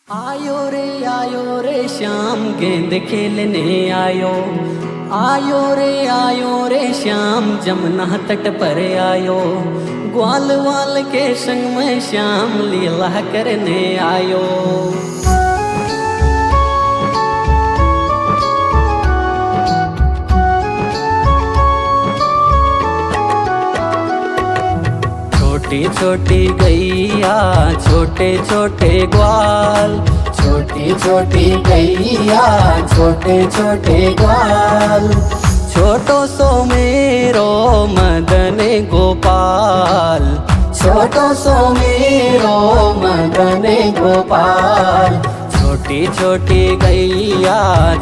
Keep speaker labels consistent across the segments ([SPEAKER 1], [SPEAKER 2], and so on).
[SPEAKER 1] आयो रे श्याम गेंद खेलने आयो रे श्याम जमुना तट पर आयो। ग्वाल वाल के संग में श्याम लीला करने आयो। छोटी छोटी गैया छोटे छोटे ग्वाल, छोटी छोटी गैया छोटे छोटे ग्वाल। छोटो सो मेरो मदन गोपाल, छोटो सो मेरो मदन गोपाल। छोटी छोटी गैया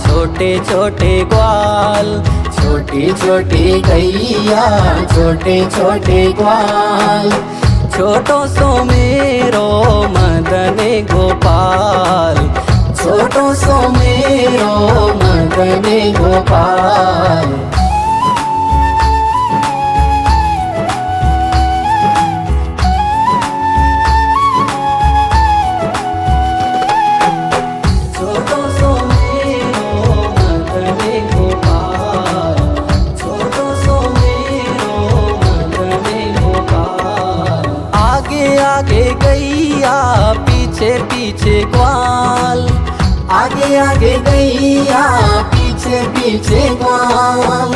[SPEAKER 1] छोटे छोटे ग्वाल, छोटी छोटी गैया छोटे छोटे ग्वाल। छोटो सो मेरो मदन गोपाल, छोटो सो मेरो मदन गोपाल। आगे गैया पीछे पीछे ग्वाल, आगे आगे गैया पीछे पीछे ग्वाल।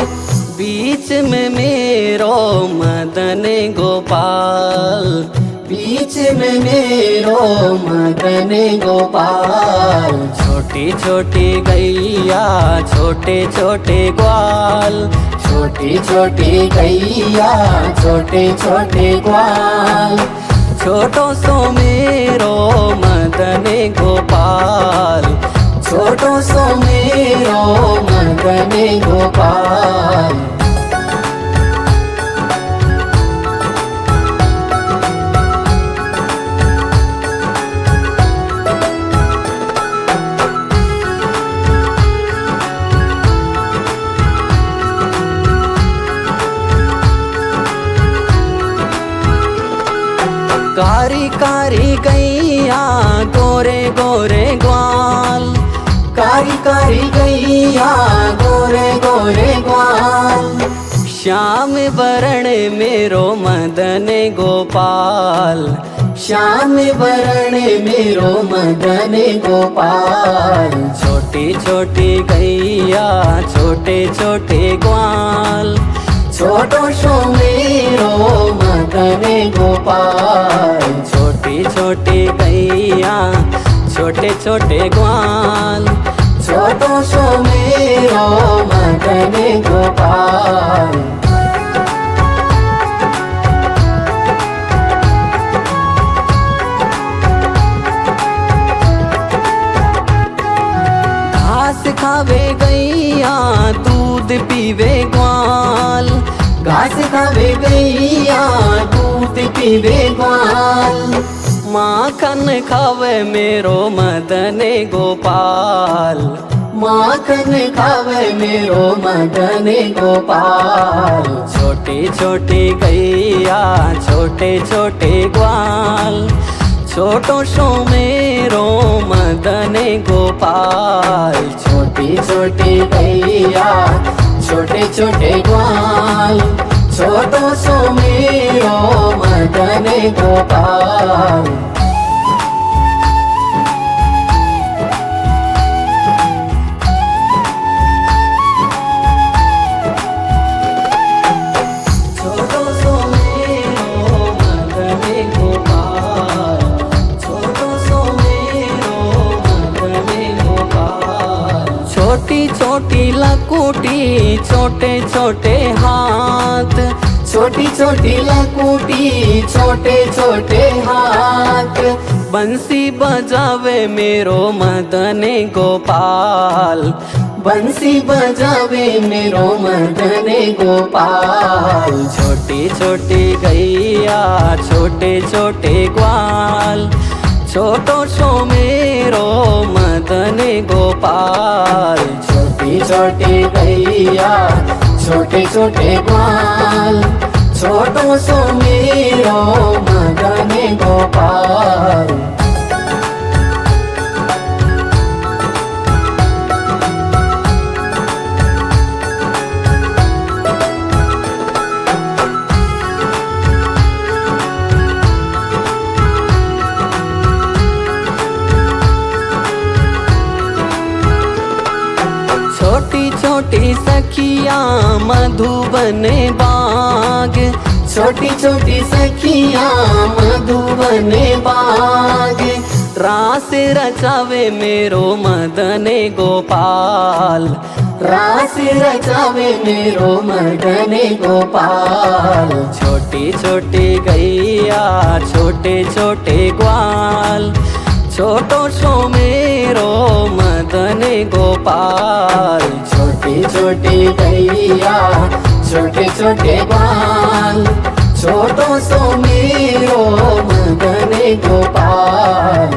[SPEAKER 1] बीच में मेरो मदन गोपाल, बीच में मेरो मदन गोपाल। छोटी छोटी गैया छोटे छोटे ग्वाल, छोटी छोटी गैया छोटे छोटे ग्वाल। छोटो सो मेरो मदन गोपाल, छोटो सो मेरो मदन गोपाल। कारी कारी गैया गोरे गोरे ग्वाल, कारी कारी गैया गोरे गोरे ग्वाल। श्याम वरण मेरो मदन गोपाल, श्याम वरण मेरो मदन गोपाल। छोटी छोटी गैया छोटे छोटे ग्वाल, छोटो सो मेरो मदन गोपाल। छोटी छोटी गैया छोटे छोटे ग्वाल, छोटो सो मेरो मदन गोपाल। घास खावे गैया दूध पीवे ग्वाल, घास खावे गैया दूध पीवे ग्वाल। माखन खावे मेरो मदन गोपाल, माखन खावे मेरो मदन गोपाल। छोटी छोटी गैया छोटे छोटे ग्वाल, छोटो सो मेरो मदन गोपाल। छोटी छोटी गैया छोटे छोटे ग्वाल, छोटो सो मेरो मदन गोपाल। छोटी छोटी लकुटी छोटे छोटे हाथ, छोटी छोटी लकुटी छोटे छोटे हाथ। बंसी बजावे मेरो मदन गोपाल, बंसी बजावे मेरो मदन गोपाल। छोटी छोटी गैया छोटे छोटे ग्वाल, छोटो सो मेरो मदन गोपाल। छोटी छोटी गैया छोटे छोटे ग्वाल, छोटो सो मेरो मदन गोपाल। छोटी सखियाँ मधुबन बाग, छोटी छोटी सखियाँ मधुबन बाग, रास रचावे मेरो मदन गोपाल, रास रचावे मेरो मदन गोपाल। छोटी छोटी गैया छोटे छोटे ग्वाल, छोटो सो मेरो मदन गोपाल। छोटी छोटी गैया छोटे छोटे ग्वाल, छोटो सो मेरो मदन गोपाल।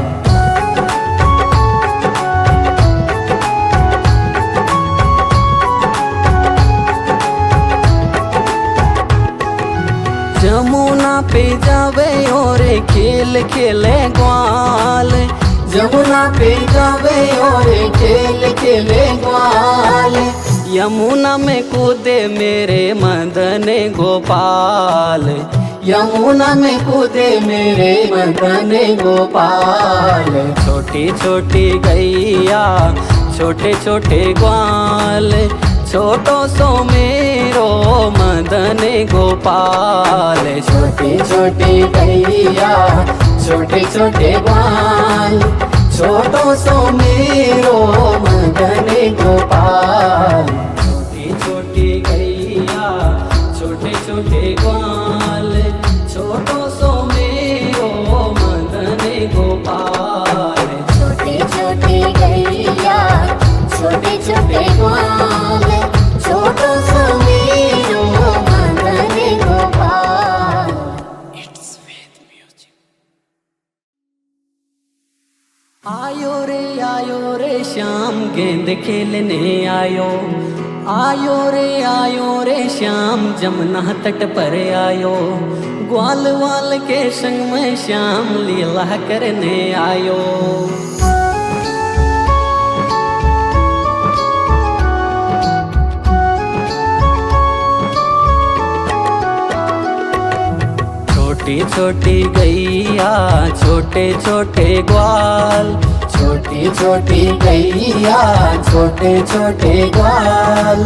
[SPEAKER 1] जमुना पे जावे और खेल खेले ग्वाल, जमुना पे जावे और खेल खेले ग्वाल। यमुना में कूदे मेरे मदन गोपाल, यमुना में कूदे मेरे मदन गोपाल। छोटी छोटी गैया छोटे छोटे ग्वाल, छोटो सो मेरो मदन गोपाल। छोटी छोटी गैया छोटे छोटे ग्वाल, छोटो सो मेरो मदन गोपाल। छोटी छोटी गैया छोटे छोटे ग्वाल, छोटो सो मेरो मदन गोपाल।
[SPEAKER 2] छोटी छोटी गैया छोटे छोटे ग्वाल, छोटो सो मेरो मदन गोपाल।
[SPEAKER 1] आयो रे श्याम गेंद खेलने आयो, आयो रे श्याम जमुना तट पर आयो। ग्वाल वाल के संग में श्याम लीला करने आयो। छोटी छोटी गैया छोटे छोटे ग्वाल, छोटी छोटी गैया छोटे छोटे ग्वाल।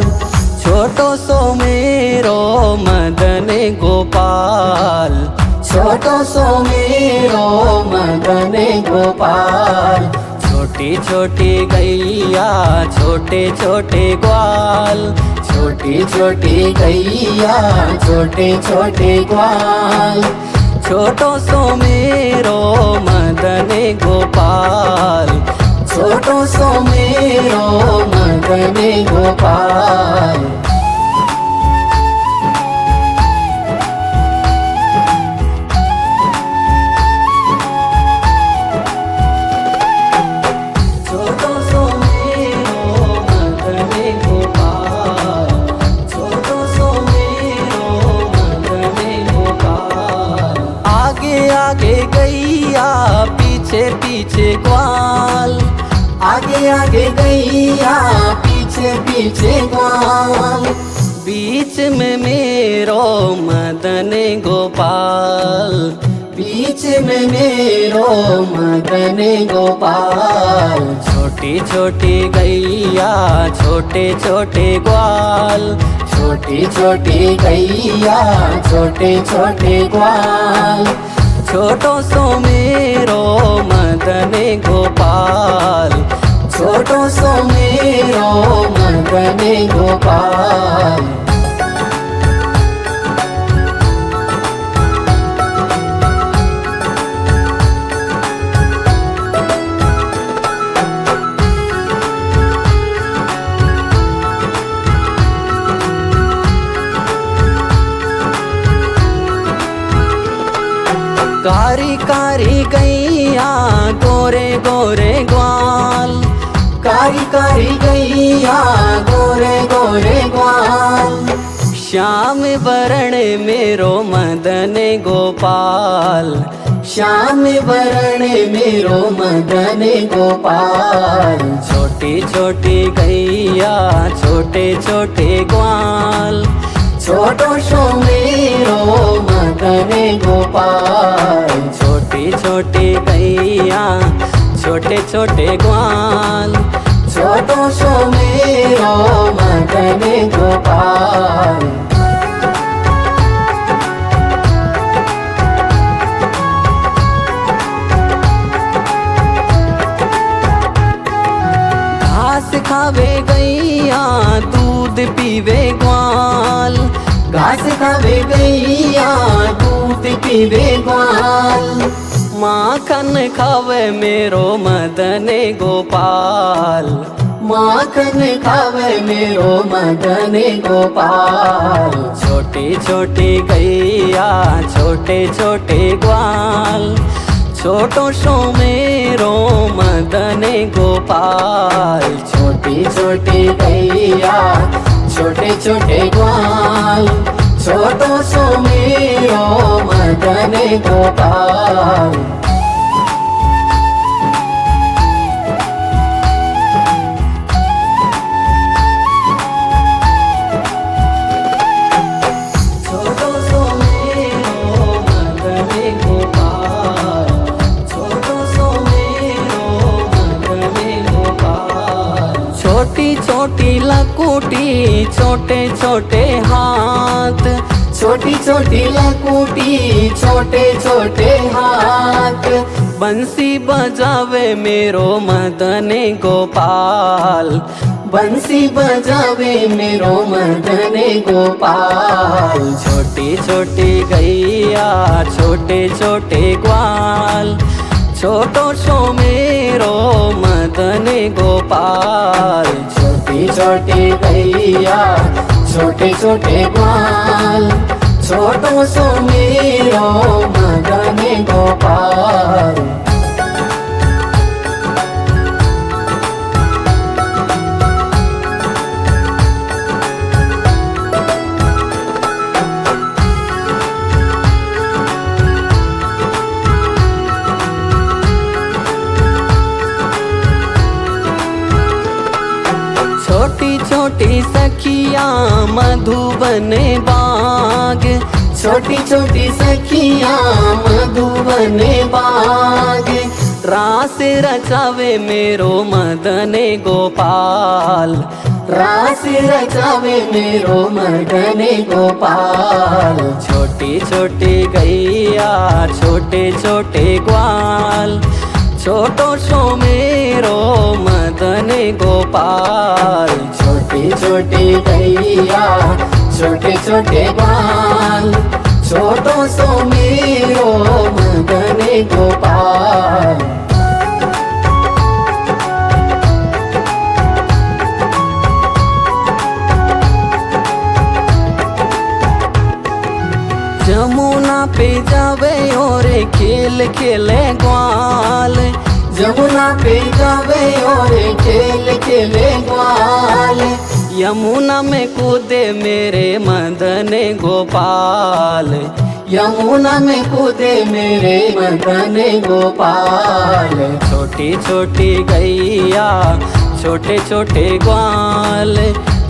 [SPEAKER 1] छोटो सो मेरो मदन गोपाल, छोटो सो मेरो मदन गोपाल। छोटी छोटी गैया छोटे छोटे ग्वाल, छोटी छोटी गैया छोटे छोटे ग्वाल। छोटो सो मेरो मदन गोपाल, छोटो सो मेरो मदन गोपाल। छोटो सो मेरो मदन गोपाल, छोटो सो मेरो मदन गोपाल। आगे आगे गैया पीछे पीछे ग्वाल, आगे आगे गैया पीछे पीछे ग्वाल। बीच में मेरो मदन गोपाल, बीच में मेरो मदन गोपाल। छोटी छोटी गैया छोटे छोटे ग्वाल, छोटी छोटी गैया छोटे छोटे ग्वाल। छोटो सो मेरो मदन गोपाल, छोटो सो मेरो मदन गोपाल। कारी कारी गैया गोरे गोरे ग्वाल, कारी कारी गैया गोरे गोरे ग्वाल। श्याम वरण मेरो मदन गोपाल, श्याम वरण मेरो मदन गोपाल। छोटी छोटी गैया छोटे छोटे ग्वाल, छोटो सो मेरो मदन गोपाल। छोटी छोटी गैया छोटे छोटे ग्वाल, छोटो सो मेरो मदन गोपाल। घास खावे गैया दूध पीवे ग्वाल, घास खावे गैया दूध पीवे ग्वाल। माखन खावे मेरो मदन गोपाल, माखन खावे मेरो मदन गोपाल। छोटी छोटी गैया छोटे छोटे ग्वाल, छोटो सो मेरो मदन गोपाल। छोटी छोटी गैया छोटे छोटे ग्वाल, छोटो सो मेरो मदन गोपाल। छोटो सो मेरो मदन गोपाल, छोटो सो मेरो मदन गोपाल। छोटी छोटी लकुटी छोटे छोटे हाथ, छोटी छोटी लकुटी छोटे छोटे हाथ। बंसी बजावे मेरो मदन गोपाल, बंसी बजावे मेरो मदन गोपाल। छोटी छोटी गैया छोटे छोटे ग्वाल, छोटो सो मेरो मदन गोपाल। छोटी छोटी गैया छोटे छोटे ग्वाल, छोटो सो मेरो मदन गोपाल। छोटी छोटी सखियाँ मधुबन बाग, छोटी छोटी सखियाँ मधुबन बाग। रास रचावे मेरो मदन गोपाल, रास रचावे मेरो मदन गोपाल। छोटी छोटी गैया छोटे छोटे ग्वाल, छोटो सो मेरो मदन गोपाल। छोटी छोटी गैया छोटे छोटे ग्वाल, छोटो सो मेरो मदन गोपाल। जमुना पे जावे और खेल खेले ग्वाल, जमुना पे जावे और खेल खेले ग्वाल। यमुना में कूदे मेरे मदन गोपाल, यमुना में कूदे मेरे मदन गोपाल। छोटी छोटी गैया छोटे छोटे ग्वाल,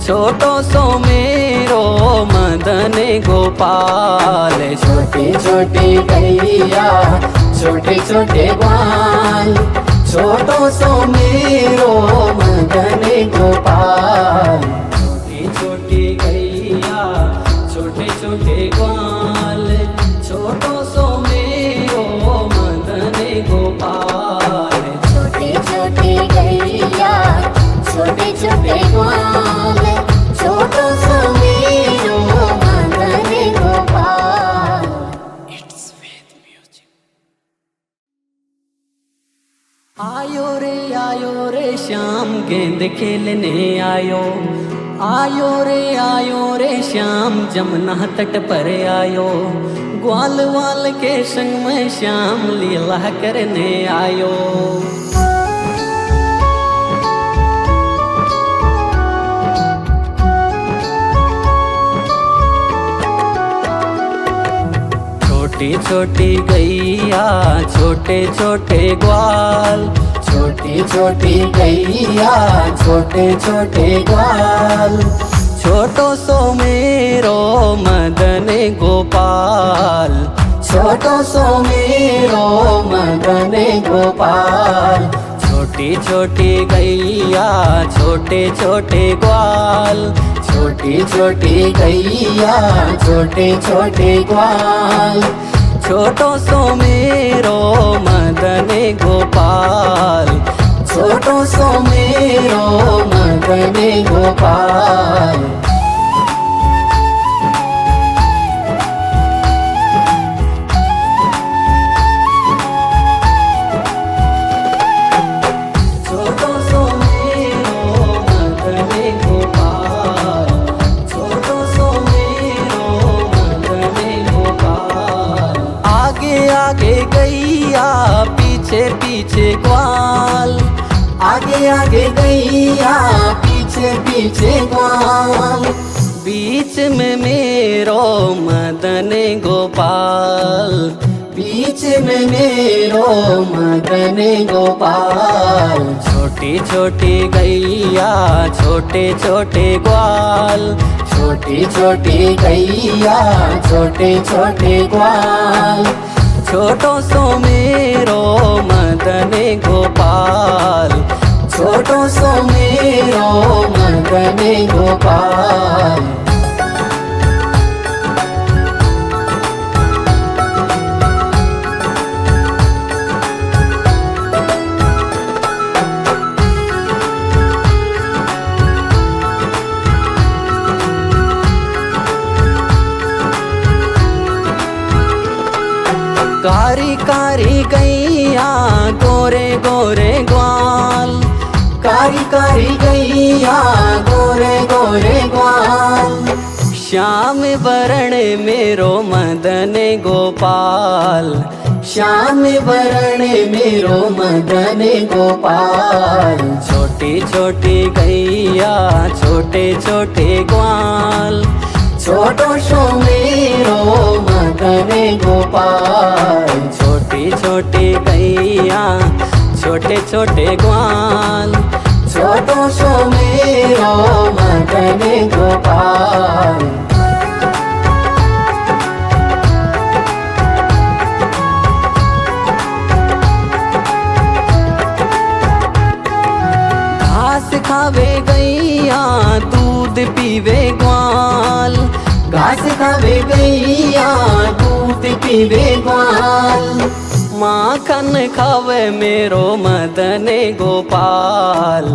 [SPEAKER 1] छोटो सो मेरो मदन गोपाल। छोटी छोटी गैया छोटे छोटे ग्वाल, छोटो सो मेरो मदन गोपाल। छोटी छोटी गैया छोटे छोटे ग्वाल, छोटो सो मेरो मदन गोपाल।
[SPEAKER 2] छोटी छोटी गैया छोटे छोटे ग्वाल, छोटो सो मेरो मदन गोपाल।
[SPEAKER 1] आयो रे श्याम गेंद खेलने आयो, आयो रे श्याम जमुना तट पर आयो। ग्वाल वाल के संग में श्याम लीला करने आयो। छोटी छोटी गैया छोटे छोटे ग्वाल, छोटी छोटी गैया छोटे छोटे ग्वाल। छोटो सो मेरो मदन गोपाल, छोटो सो मेरो मदन गोपाल। छोटी छोटी छोटी गैया छोटे छोटे ग्वाल,
[SPEAKER 3] छोटी छोटी गैया छोटे छोटे ग्वाल,
[SPEAKER 1] छोटो सो मेरो मदन गोपाल,
[SPEAKER 3] छोटो सो मेरो मदन गोपाल।
[SPEAKER 1] छोटो सो मेरो मदन गोपाल, छोटो सो मेरो मदन गोपाल। आगे आगे गैया पीछे पीछे ग्वाल,
[SPEAKER 3] आगे आगे गैया पीछे पीछे ग्वाल,
[SPEAKER 1] बीच में मेरो मदन गोपाल,
[SPEAKER 3] बीच में मेरो मदन गोपाल।
[SPEAKER 1] छोटी छोटी गैया छोटे छोटे ग्वाल,
[SPEAKER 3] छोटी छोटी गैया छोटे छोटे ग्वाल,
[SPEAKER 1] छोटो सो मेरो मदन गोपाल,
[SPEAKER 3] छोटो सो मेरो मदन गोपाल।
[SPEAKER 1] कारी कारी गैया गोरे गोरे ग्वाल,
[SPEAKER 3] कारी कारी गैया गोरे गोरे ग्वाल,
[SPEAKER 1] श्याम वरण मेरो मदन गोपाल,
[SPEAKER 3] श्याम वरण मेरो मदन गोपाल।
[SPEAKER 1] छोटी छोटी गैया छोटे छोटे ग्वाल,
[SPEAKER 3] छोटो सो मेरो मदन गोपाल,
[SPEAKER 1] छोटी छोटी गैया छोटे छोटे ग्वाल,
[SPEAKER 3] छोटो सो मेरो मदन गोपाल।
[SPEAKER 1] घास खावे गैया दूध पीवे ग्वाल,
[SPEAKER 3] घास खावे गैया दूध पीवे ग्वाल,
[SPEAKER 1] माखन खावे मेरो मदन गोपाल,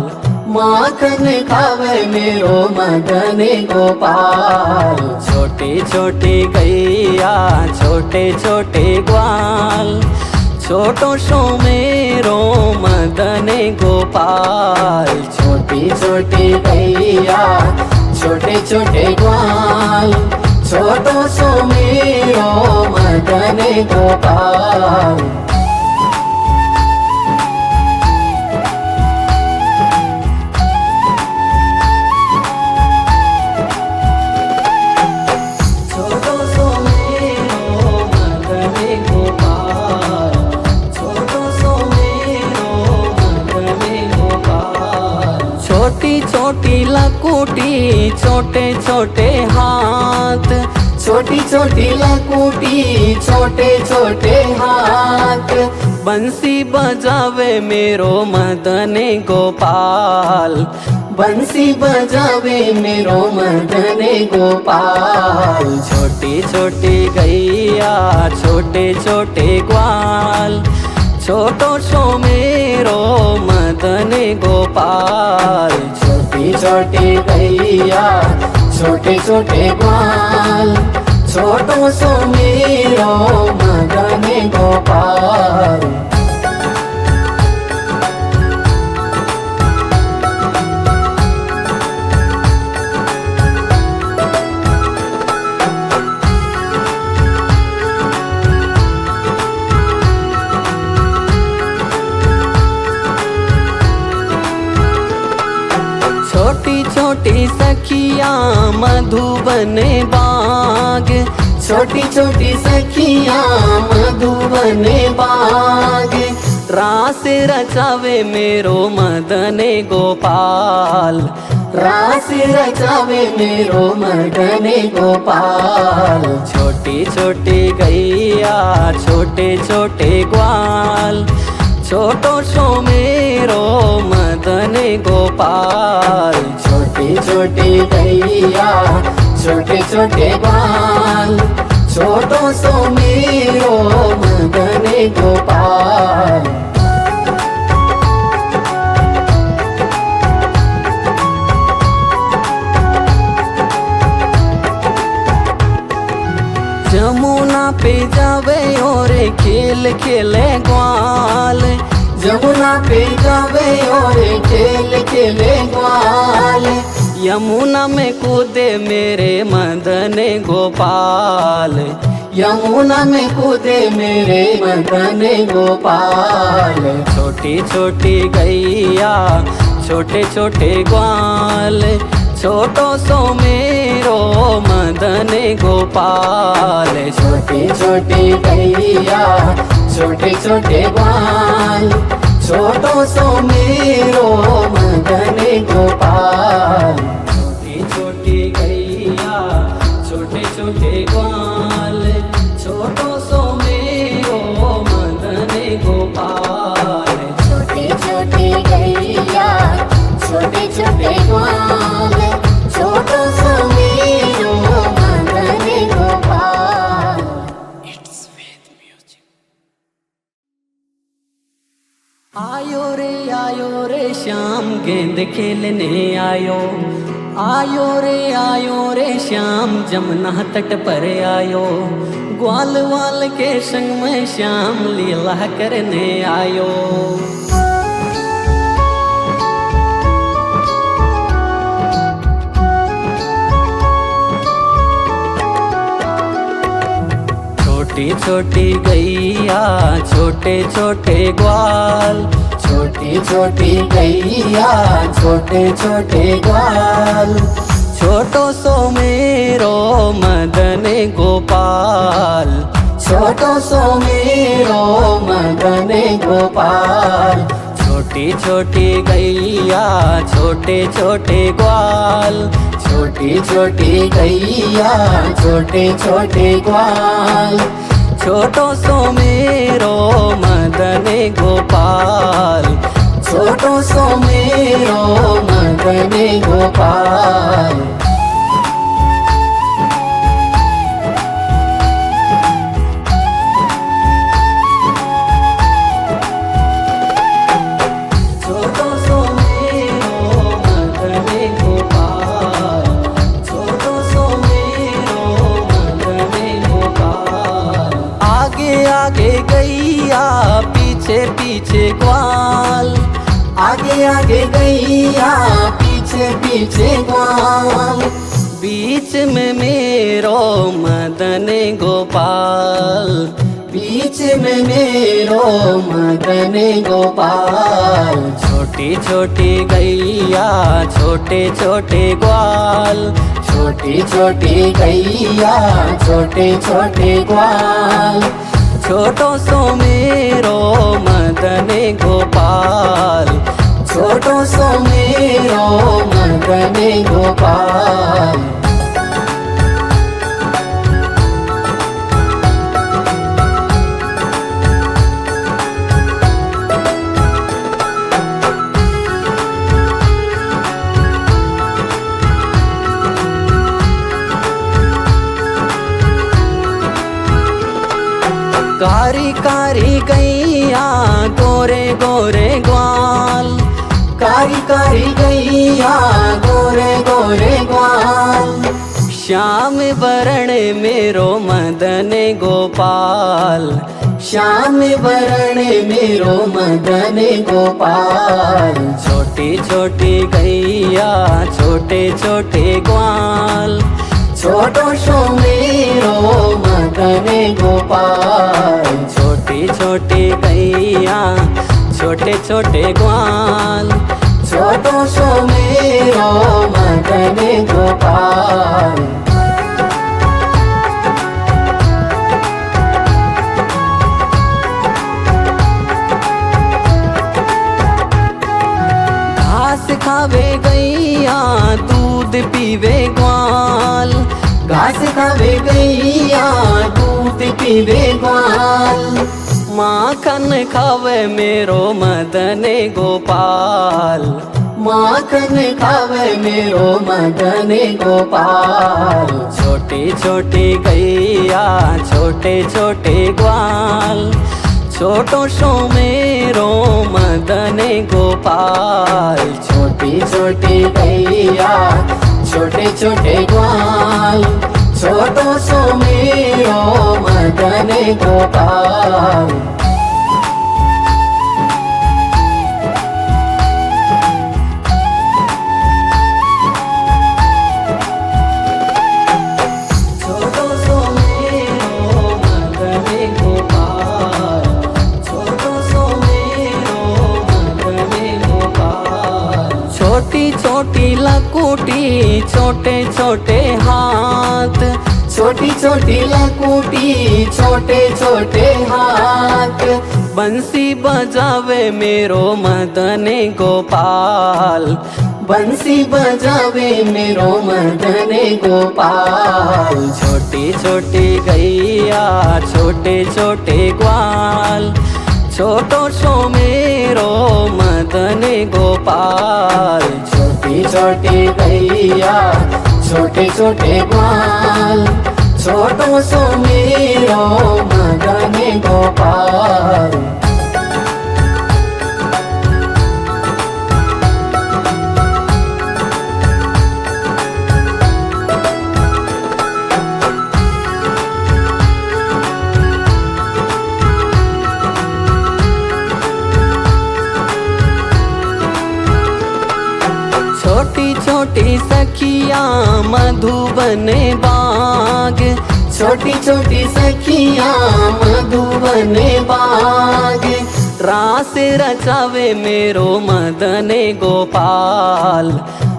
[SPEAKER 3] माखन खावे मेरो मदन गोपाल।
[SPEAKER 1] छोटी छोटी गैया छोटे छोटे ग्वाल, छोटो सो मेरो मदन गोपाल,
[SPEAKER 3] छोटी छोटी गैया छोटे छोटे ग्वाल, छोटो सो मेरो मदन गोपाल।
[SPEAKER 1] छोटो सो मेरो मदन गोपाल, छोटो सो मेरो मदन गोपाल। छोटी छोटी लकुटी छोटे छोटे हाथ,
[SPEAKER 3] छोटी छोटी लकुटी छोटे छोटे हाथ,
[SPEAKER 1] बंसी बजावे मेरो मदन गोपाल,
[SPEAKER 3] बंसी बजावे मेरो मदन गोपाल।
[SPEAKER 1] छोटी छोटी गैया छोटे छोटे ग्वाल, छोटो सो मेरो मदन गोपाल,
[SPEAKER 3] छोटी छोटी गैया छोटे छोटे ग्वाल, छोटो सो मेरो मदन गोपाल।
[SPEAKER 1] छोटी छोटी सखिया मधुबन बाग,
[SPEAKER 3] छोटी छोटी सखिया मधुबन बाग,
[SPEAKER 1] रास रचावे मेरो मदन गोपाल,
[SPEAKER 3] रास रचावे मेरो मदन गोपाल।
[SPEAKER 1] छोटी छोटी गैया छोटे छोटे ग्वाल, छोटो सो मेरो गोपाल।
[SPEAKER 3] छोटी छोटी गैया छोटे छोटे ग्वाल, छोटो सो मेरो मदन गोपाल।
[SPEAKER 1] जमुना पे जावे और खेल खेले ग्वाल,
[SPEAKER 3] जमुना पे जावे और खेल खेले ग्वाल।
[SPEAKER 1] यमुना में कूदे मेरे मदन गोपाल।
[SPEAKER 3] यमुना में कूदे मेरे मदन गोपाल।
[SPEAKER 1] छोटी छोटी गैया छोटे छोटे ग्वाल, छोटो सो मेरो मदन गोपाल।
[SPEAKER 3] छोटी छोटी गैया छोटे छोटे ग्वाल, छोटो सो मेरो मदन गोपाल।
[SPEAKER 1] छोटी छोटी गैया छोटे छोटे ग्वाल, छोटो सो मेरो मदन गोपाल।
[SPEAKER 2] छोटी छोटी गैया छोटे छोटे ग्वाल, छोटो सो मेरो मदन गोपाल।
[SPEAKER 1] आयो रे श्याम गेंद खेलने आयो। आयो रे श्याम जमुना तट पर आयो। ग्वाल वाल के संग में श्याम लीला करने आयो। छोटी छोटी गैया छोटे छोटे ग्वाल,
[SPEAKER 3] छोटी छोटी गैया छोटे छोटे ग्वाल।
[SPEAKER 1] छोटो सो मेरो मदन गोपाल।
[SPEAKER 3] छोटो सो मेरो मदन गोपाल।
[SPEAKER 1] छोटी छोटी गैया छोटे छोटे ग्वाल,
[SPEAKER 3] छोटी छोटी गैया छोटे छोटे ग्वाल।
[SPEAKER 1] छोटो सो मेरो मदन गोपाल।
[SPEAKER 3] छोटो सो मेरो मदन गोपाल।
[SPEAKER 1] छोटो सो मेरो मदन गोपाल। छोटो सो मेरो मदन गोपाल। आगे आगे गैया पीछे पीछे ग्वाल।
[SPEAKER 3] आगे आगे गैया पीछे पीछे ग्वाल।
[SPEAKER 1] बीच में मेरो मदन गोपाल।
[SPEAKER 3] बीच में मेरो मदन गोपाल।
[SPEAKER 1] छोटी छोटी गैया छोटे छोटे ग्वाल।
[SPEAKER 3] छोटी छोटी गैया छोटे छोटे ग्वाल।
[SPEAKER 1] छोटो सो मेरो मदन गोपाल।
[SPEAKER 3] छोटो सो मेरो मदन गोपाल।
[SPEAKER 1] कारी कारी गैया गोरे गोरे ग्वाल।
[SPEAKER 3] कारी कारी गैया गोरे गोरे ग्वाल।
[SPEAKER 1] श्याम वरण मेरो मदन गोपाल।
[SPEAKER 3] श्याम वरण मेरो मदन गोपाल।
[SPEAKER 1] छोटी छोटी गैया छोटे छोटे ग्वाल।
[SPEAKER 3] छोटो सो मेरो मदन गोपाल।
[SPEAKER 1] छोटी छोटी गैया छोटे छोटे ग्वाल।
[SPEAKER 3] छोटो सो मेरो मदन गोपाल। घास
[SPEAKER 1] खावे गैया दूध पीवे ग्वाल।
[SPEAKER 3] घास खावे गैया दूध पीवे ग्वाल।
[SPEAKER 1] माखन खावे मेरो मदन गोपाल।
[SPEAKER 3] माखन खावे मेरो मदन गोपाल।
[SPEAKER 1] छोटी छोटी गैया छोटे छोटे ग्वाल, छोटो सो मेरो मदन गोपाल।
[SPEAKER 3] छोटी छोटी गैया छोटे छोटे ग्वाल, छोटो सो मेरो मदन गोपाल।
[SPEAKER 1] छोटो सो मेरो मदन गोपाल, छोटो सो मेरो मदन गोपाल। छोटी छोटी लकुटी छोटे छोटे हाथ,
[SPEAKER 3] छोटी छोटी लकुटी छोटे छोटे हाथ,
[SPEAKER 1] बंसी बजावे मेरो मदन गोपाल।
[SPEAKER 3] बंसी बजावे मेरो मदन गोपाल।
[SPEAKER 1] छोटी छोटी गैया छोटे छोटे ग्वाल, छोटो सो मेरो मदन गोपाल।
[SPEAKER 3] छोटी छोटी गैया छोटे छोटे ग्वाल, छोटो सो मेरो मदन गोपाल।
[SPEAKER 1] छोटी छोटी सखियाँ मधुबन बाग,
[SPEAKER 3] छोटी छोटी सखियाँ मधुबन बाग,
[SPEAKER 1] रास रचावे मेरो मदन गोपाल।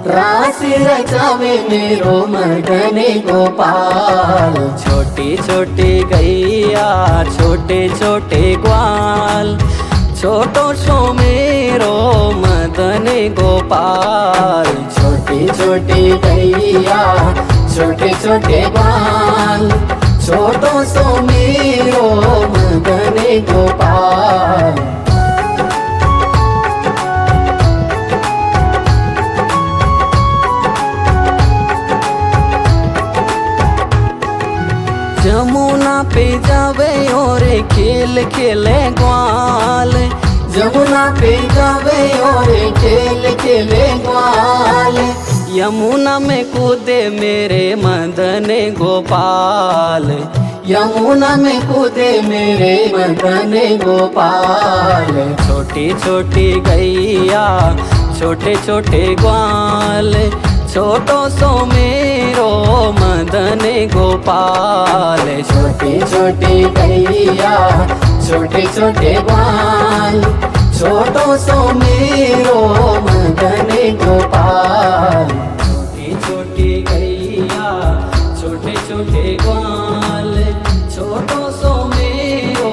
[SPEAKER 3] रास रचावे मेरो मदन गोपाल।
[SPEAKER 1] छोटी छोटी गैया छोटे छोटे ग्वाल, छोटो सो मेरो मदन गोपाल।
[SPEAKER 3] छोटी छोटी गैया छोटे छोटे ग्वाल, छोटो सो मेरो मदन गोपाल।
[SPEAKER 1] जमुना पे जावे और खेल खेले ग्वाल,
[SPEAKER 3] जमुना पे जावे और खेल खेले ग्वाल।
[SPEAKER 1] यमुना में कूदे मेरे मदन गोपाल।
[SPEAKER 3] यमुना में कूदे मेरे मदन गोपाल।
[SPEAKER 1] छोटी छोटी गैया छोटे छोटे ग्वाल, छोटो सो मेरो मदन गोपाल।
[SPEAKER 3] छोटी छोटी गैया छोटे छोटे ग्वाल, छोटो सो मेरो मदन गोपाल।
[SPEAKER 1] छोटी छोटी गैया छोटे छोटे ग्वाल, छोटो सो मेरो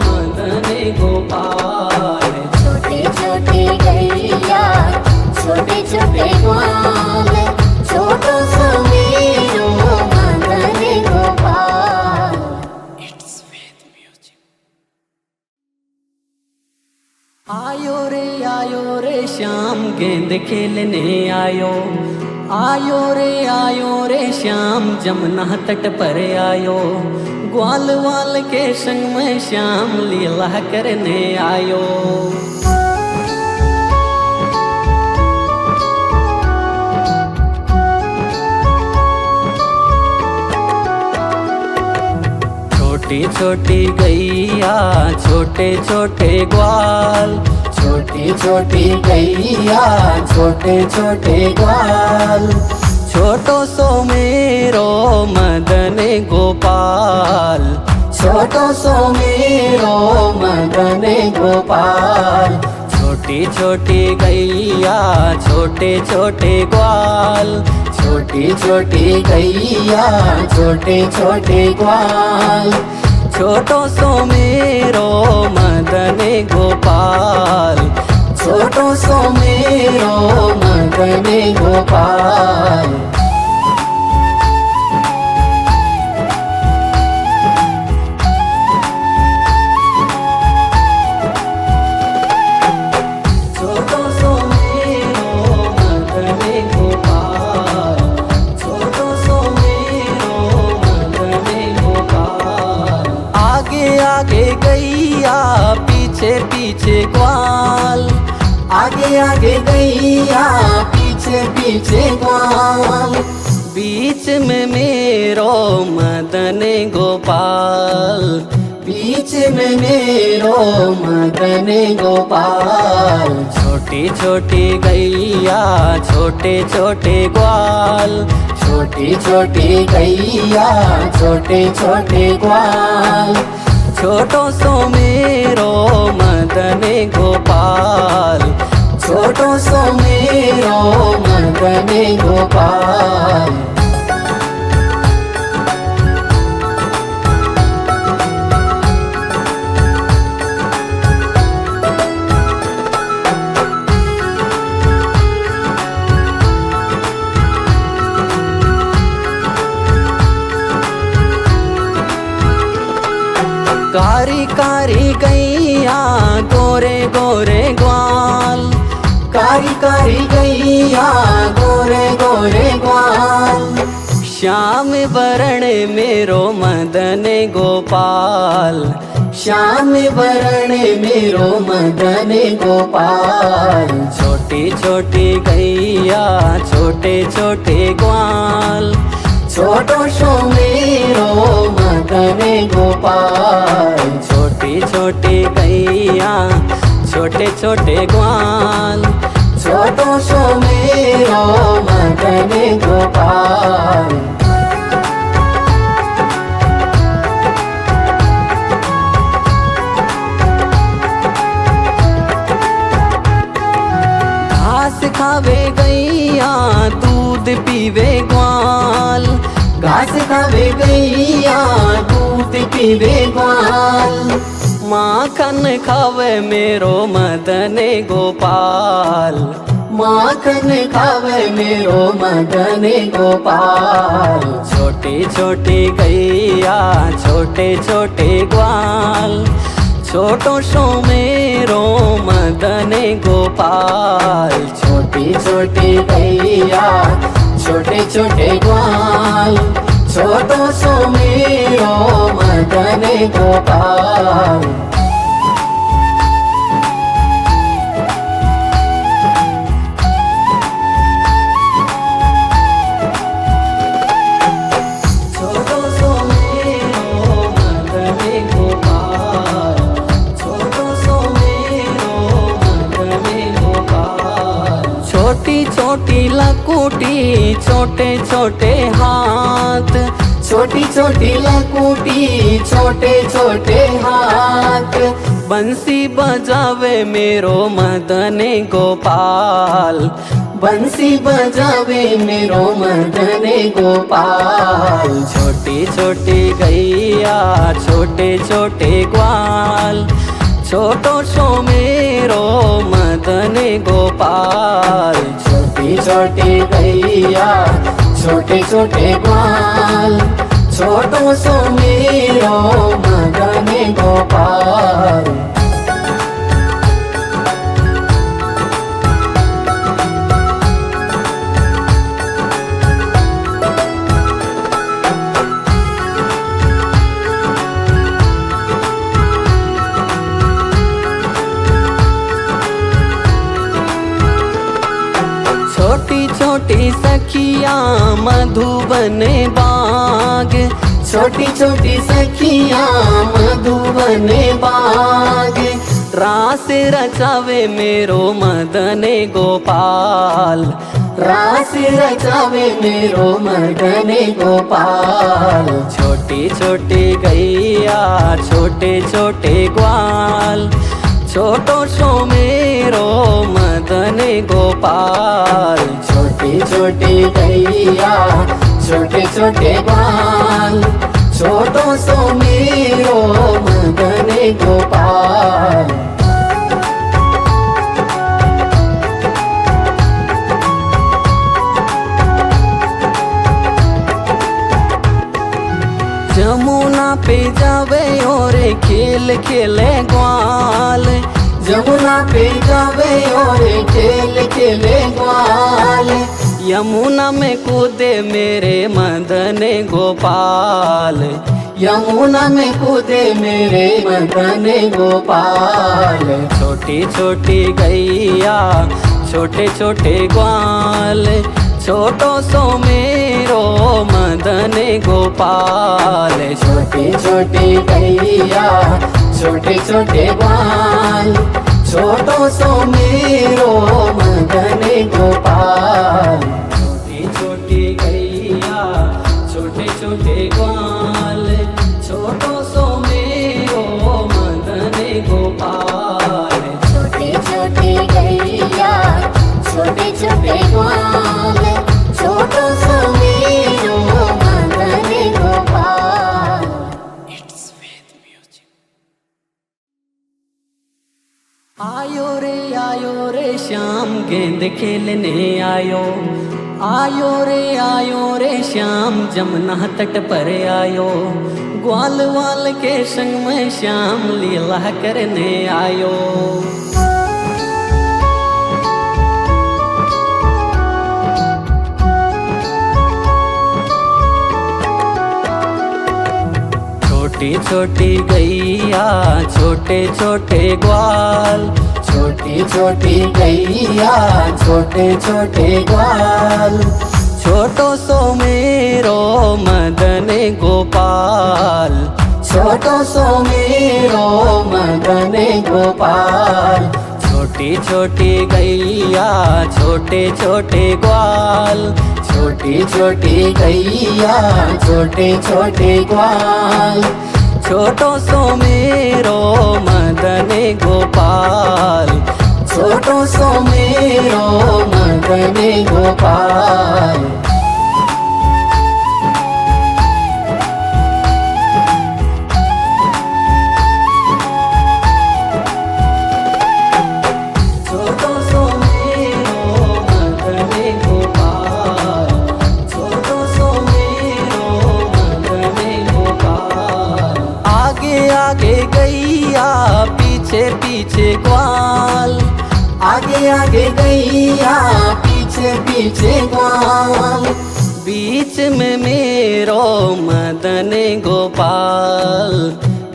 [SPEAKER 1] मदन गोपाल।
[SPEAKER 2] छोटी छोटी गैया छोटे छोटे ग्वाल, छोटो सो मेरो मदन गोपाल।
[SPEAKER 1] आयो रे श्याम गेंद खेलने आयो। आयो रे श्याम जमुना तट पर आयो। ग्वाल वाल के संग में श्याम लीला करने आयो। छोटी छोटी गैया छोटे छोटे ग्वाल,
[SPEAKER 3] छोटी छोटी गैया छोटे छोटे ग्वाल,
[SPEAKER 1] छोटो सो मेरो मदन गोपाल।
[SPEAKER 3] छोटो सो मेरो मदन गोपाल।
[SPEAKER 1] छोटी छोटी गैया छोटे छोटे ग्वाल,
[SPEAKER 3] छोटी छोटी गैया छोटे छोटे ग्वाल,
[SPEAKER 1] छोटो सो मेरो मदन गोपाल।
[SPEAKER 3] छोटो सो मेरो मदन गोपाल।
[SPEAKER 1] छोटो सो मेरो
[SPEAKER 3] आगे आगे गैया पीछे पीछे ग्वाल।
[SPEAKER 1] बीच में मेरो मदन गोपाल,
[SPEAKER 3] बीच में मेरो मदन गोपाल।
[SPEAKER 1] छोटी छोटी गैया छोटे छोटे ग्वाल,
[SPEAKER 3] छोटी छोटी गैया छोटे छोटे ग्वाल।
[SPEAKER 1] छोटो सो मेरो मदन गोपाल,
[SPEAKER 3] छोटो सो मेरो मदन गोपाल।
[SPEAKER 1] कारी कारी गैया गोरे गोरे ग्वाल,
[SPEAKER 3] कारी कारी गैया गोरे गोरे ग्वाल।
[SPEAKER 1] श्याम वरण मेरो मदन गोपाल,
[SPEAKER 3] श्याम वरण मेरो मदन गोपाल।
[SPEAKER 1] छोटी छोटी गैया छोटे छोटे ग्वाल,
[SPEAKER 3] छोटो सो मेरो मदन गोपाल।
[SPEAKER 1] छोटी छोटी गैया छोटे छोटे ग्वाल।
[SPEAKER 3] छोटो सो मेरो मदन गोपाल।
[SPEAKER 1] घास खावे गैया दूध पीवे ग्वाल,
[SPEAKER 3] घास खावे गैया दूध पीवे ग्वाल।
[SPEAKER 1] माखन खावे मेरो मदन गोपाल,
[SPEAKER 3] माखन खावे मेरो मदन गोपाल।
[SPEAKER 1] छोटी छोटी गैया छोटे छोटे ग्वाल। छोटो सो मेरो मदन गोपाल,
[SPEAKER 3] छोटी छोटी गैया छोटे छोटे ग्वाल। छोटो सो मेरो मदन गोपाल। छोटो सो मेरो मदन गोपाल। छोटो सो मेरो मदन गोपाल।
[SPEAKER 1] छोटी छोटी लकुटी छोटे छोटे हाथ,
[SPEAKER 3] छोटी छोटी लकुटी छोटे छोटे हाथ।
[SPEAKER 1] बंसी बजावे मेरो मदन गोपाल,
[SPEAKER 3] बंसी बजावे मेरो मदन गोपाल।
[SPEAKER 1] छोटी छोटी गैया छोटे छोटे ग्वाल। छोटो सो मेरो मदन गोपाल,
[SPEAKER 3] छोटी छोटी गैया छोटे छोटे ग्वाल। छोटो सो मेरो मदन गोपाल।
[SPEAKER 1] छोटी छोटी सखिया मधुबन बाग,
[SPEAKER 3] छोटी छोटी सखिया मधुबन बाग।
[SPEAKER 1] रास रचावे मेरो मदन गोपाल,
[SPEAKER 3] रास रचावे मेरो मदन गोपाल।
[SPEAKER 1] छोटी छोटी गैया छोटे छोटे ग्वाल। छोटो सो मेरो मदन गोपाल,
[SPEAKER 3] छोटी छोटी गैया छोटे छोटे ग्वाल। छोटो सो मेरो मदन गोपाल।
[SPEAKER 1] जमुना पे जावे और खेल खेले ग्वाल,
[SPEAKER 3] जमुना पे जावे और खेल खेले ग्वाल।
[SPEAKER 1] यमुना में कूदे मेरे मदन गोपाल,
[SPEAKER 3] यमुना में कूदे मेरे मदन गोपाल।
[SPEAKER 1] छोटी छोटी गैया छोटे छोटे ग्वाल, छोटो सो मेरो मदन गोपाल।
[SPEAKER 3] छोटी छोटी गैया छोटे छोटे ग्वाल, छोटो सो मेरो मदन गोपाल।
[SPEAKER 1] छोटी छोटी गैया छोटे छोटे ग्वाल, छोटो सो मेरो मदन गोपाल।
[SPEAKER 2] छोटी छोटी गैया छोटे छोटे ग्वाल, छोटो सो मेरो मदन गोपाल।
[SPEAKER 1] आयो रे श्याम गेंद खेलने आयो। आयो रे श्याम जमुना तट पर आयो। ग्वाल वाल के संग में श्याम लीला करने आयो। छोटी छोटी गैया छोटे छोटे ग्वाल,
[SPEAKER 3] छोटी छोटी गैया छोटे छोटे ग्वाल,
[SPEAKER 1] छोटो सो मेरो मदन गोपाल।
[SPEAKER 3] छोटो सो मेरो मदन गोपाल।
[SPEAKER 1] छोटी छोटी गैया छोटे छोटे ग्वाल,
[SPEAKER 3] छोटी छोटी गैया छोटे छोटे ग्वाल,
[SPEAKER 1] छोटो सो मेरो मदन गोपाल।
[SPEAKER 3] छोटो सो मेरो मदन गोपाल।
[SPEAKER 1] छोटो सो मेरो मदन गोपाल, छोटो सो मेरो मदन गोपाल। आगे आगे गैया पीछे पीछे ग्वाल,
[SPEAKER 3] आगे आगे गैया पीछे पीछे ग्वाल,
[SPEAKER 1] बीच में मेरो मदन गोपाल।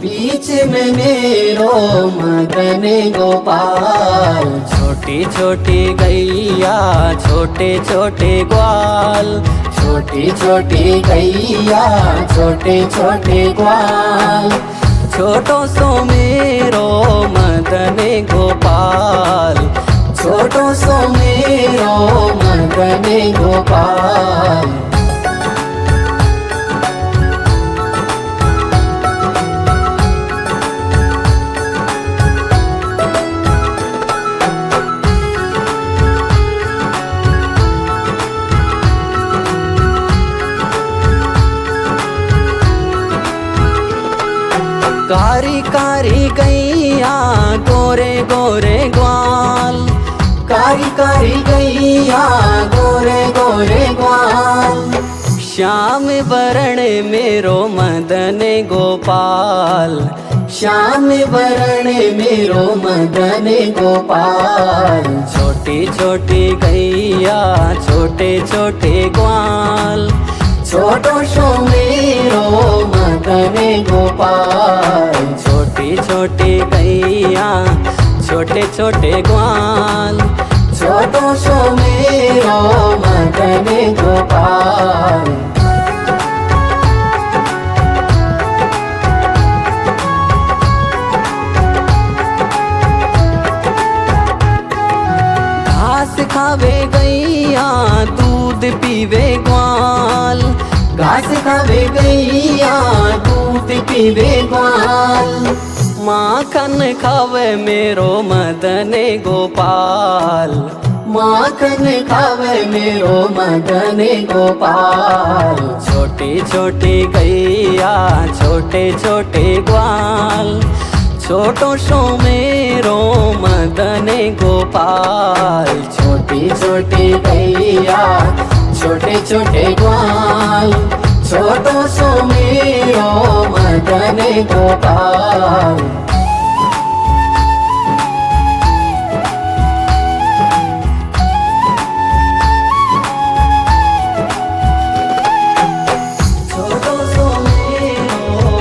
[SPEAKER 3] बीच में मेरो मदन गोपाल।
[SPEAKER 1] छोटी छोटी गैया छोटे छोटे ग्वाल,
[SPEAKER 3] छोटी छोटी गैया छोटे छोटे ग्वाल,
[SPEAKER 1] छोटो सो मेरो मदन गोपाल।
[SPEAKER 3] छोटो सो मेरो मदन गोपाल। कारी कारी गैया गोरे गोरे ग्वाल, कारी कारी गैया गोरे गोरे ग्वाल,
[SPEAKER 1] श्याम वरण मेरो मदन गोपाल।
[SPEAKER 3] श्याम वरण मेरो मदन गोपाल।
[SPEAKER 1] छोटी छोटी गैया छोटे छोटे ग्वाल,
[SPEAKER 3] छोटो सो मेरो मदन गोपाल।
[SPEAKER 1] छोटी छोटी गैया छोटे छोटे ग्वाल,
[SPEAKER 3] छोटो सो मेरो मदन गोपाल। घास
[SPEAKER 1] खावे गैया दूध पीवे ग्वाल,
[SPEAKER 3] घास खावे गैया दूध पीवे ग्वाल,
[SPEAKER 1] माखन खावे मेरो मदन गोपाल।
[SPEAKER 3] माखन खावे मेरो मदन गोपाल।
[SPEAKER 1] छोटी छोटी गैया छोटे छोटे ग्वाल, छोटो सो मेरो मदन गोपाल।
[SPEAKER 3] छोटी छोटी गैया छोटे छोटे ग्वाल, छोटो सो मेरो मदन गोपाल।
[SPEAKER 1] छोटो सो मेरो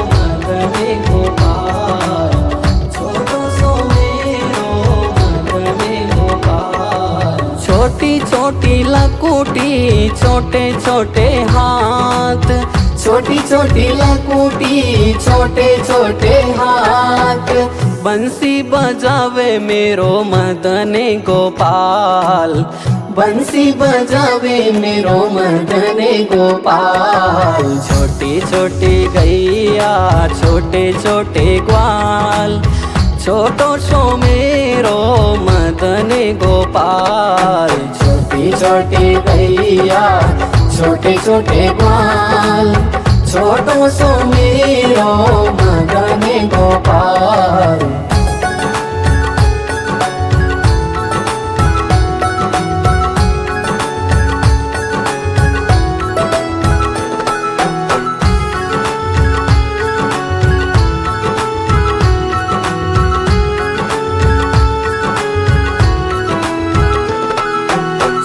[SPEAKER 1] छोटी छोटी लकुटी छोटे छोटे हाथ,
[SPEAKER 3] छोटी छोटी लकुटी छोटे छोटे हाथ,
[SPEAKER 1] बंसी बजावे मेरो मदन गोपाल,
[SPEAKER 3] बंसी बजावे मेरो मदन गोपाल।
[SPEAKER 1] छोटी छोटी गैया छोटे छोटे ग्वाल, छोटो सो मेरो मदन गोपाल।
[SPEAKER 3] छोटी छोटी गैया छोटे छोटे ग्वाल, छोटो सो मेरो मदन गोपाल।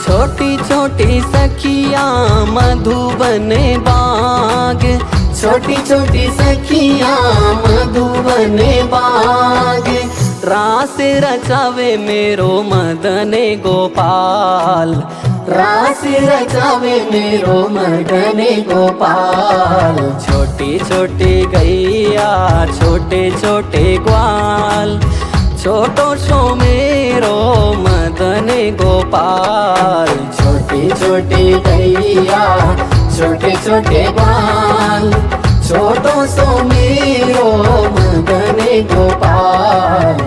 [SPEAKER 1] छोटी छोटी सखियाँ मधुबन बाग,
[SPEAKER 3] छोटी छोटी सखियाँ मधुबन बाग,
[SPEAKER 1] रास रचावे मेरो मदन गोपाल,
[SPEAKER 3] रास रचावे मेरो मदन गोपाल।
[SPEAKER 1] छोटी छोटी गैया छोटे छोटे ग्वाल, छोटो सो मेरो मदन गोपाल।
[SPEAKER 3] छोटी छोटी गैया छोटे छोटे ग्वाल, छोटो सो मेरो मदन गोपाल।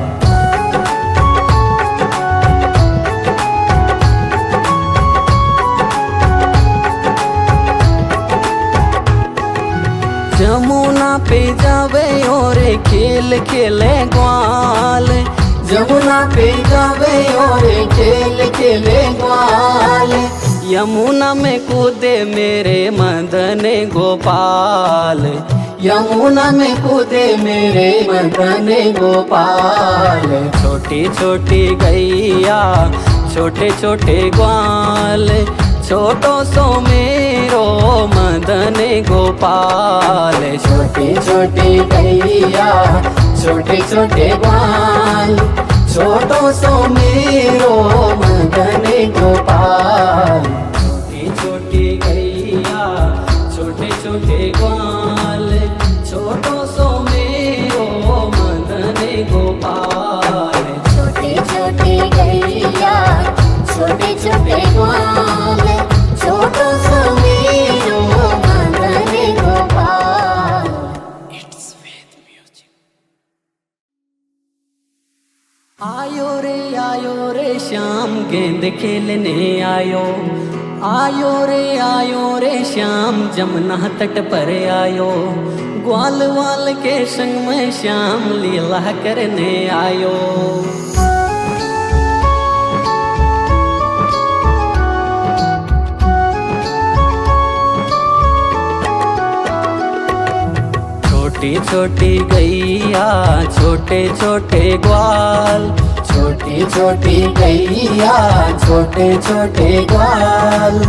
[SPEAKER 1] जमुना पे जावे और खेल खेले ग्वाल,
[SPEAKER 3] जमुना पे जावे और खेल खेले ग्वाल,
[SPEAKER 1] यमुना में कूदे मेरे मदन गोपाल,
[SPEAKER 3] यमुना में कूदे मेरे मदन गोपाल।
[SPEAKER 1] छोटी छोटी गैया छोटे छोटे ग्वाल, छोटो सो मेरो मदन गोपाल।
[SPEAKER 3] छोटी छोटी गैया छोटे छोटे ग्वाल, छोटो सो मेरो मदन गोपाल।
[SPEAKER 1] छोटी छोटी गैया छोटे छोटे ग्वाल, छोटो सो मेरो मदन गोपाल।
[SPEAKER 2] छोटी छोटी गैया छोटे छोटे ग्वाल, छोटो सो मेरो मदन गोपाल।
[SPEAKER 1] आयो रे श्याम गेंद खेलने आयो, आयो रे श्याम जमुना तट पर आयो, ग्वाल वाल के संग में श्याम लीला करने आयो। छोटी छोटी गैया छोटे छोटे ग्वाल,
[SPEAKER 3] छोटी छोटी गैया छोटे छोटे ग्वाल,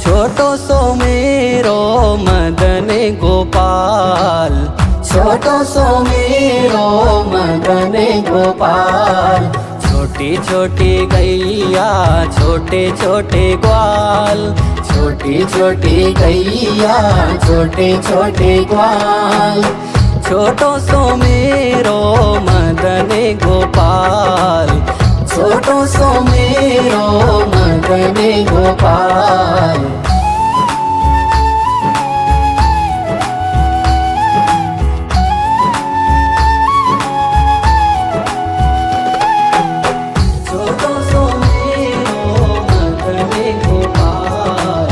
[SPEAKER 1] छोटो सो मेरो मदन गोपाल,
[SPEAKER 3] छोटो सो मेरो मदन गोपाल।
[SPEAKER 1] छोटी छोटी गैया छोटे छोटे ग्वाल,
[SPEAKER 3] छोटी छोटी गैया छोटे छोटे ग्वाल,
[SPEAKER 1] छोटो सो मेरो मदन गोपाल,
[SPEAKER 3] छोटो सो मेरो मदन गोपाल।
[SPEAKER 1] छोटो सो मेरो मदन गोपाल,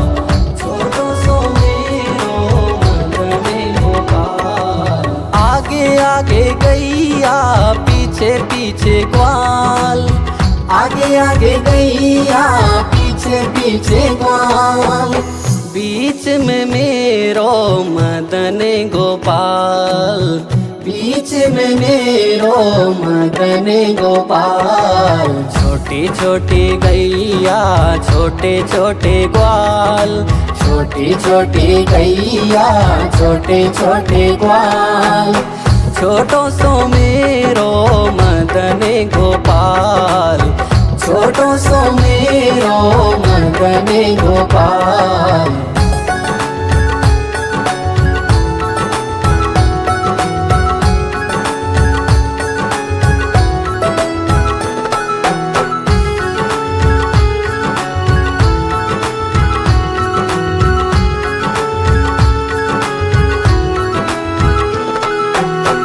[SPEAKER 1] छोटो सो मेरो मदन गोपाल। आगे आगे गैया पीछे पीछे ग्वाल,
[SPEAKER 3] आगे आगे गैया पीछे पीछे ग्वाल,
[SPEAKER 1] बीच में मेरो मदन गोपाल,
[SPEAKER 3] बीच में मेरो मदन गोपाल।
[SPEAKER 1] छोटी छोटी गैया छोटे छोटे ग्वाल,
[SPEAKER 3] छोटी छोटी गैया छोटे छोटे ग्वाल,
[SPEAKER 1] छोटो सो मेरो मदन गोपाल,
[SPEAKER 3] छोटो सो मेरो मेरो मदन गोपाल।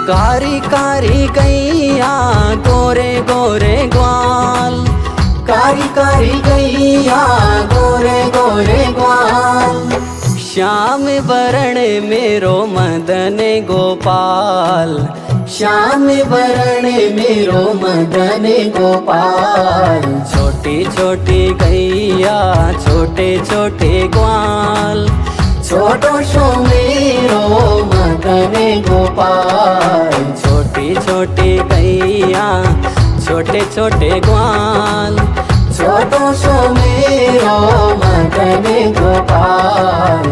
[SPEAKER 1] कारी कारी गैया गोरे गोरे ग्वाल,
[SPEAKER 3] कारी कारी गैया गोरे गोरे ग्वाल।
[SPEAKER 1] श्याम वरण मेरो मदन गोपाल,
[SPEAKER 3] श्याम वरण मेरो मदन गोपाल।
[SPEAKER 1] छोटी छोटी गैया छोटे छोटे ग्वाल,
[SPEAKER 3] छोटो सो मेरो मदन गोपाल।
[SPEAKER 1] छोटी छोटी गैया छोटे छोटे ग्वाल,
[SPEAKER 3] छोटो सो मेरो मदन गोपाल।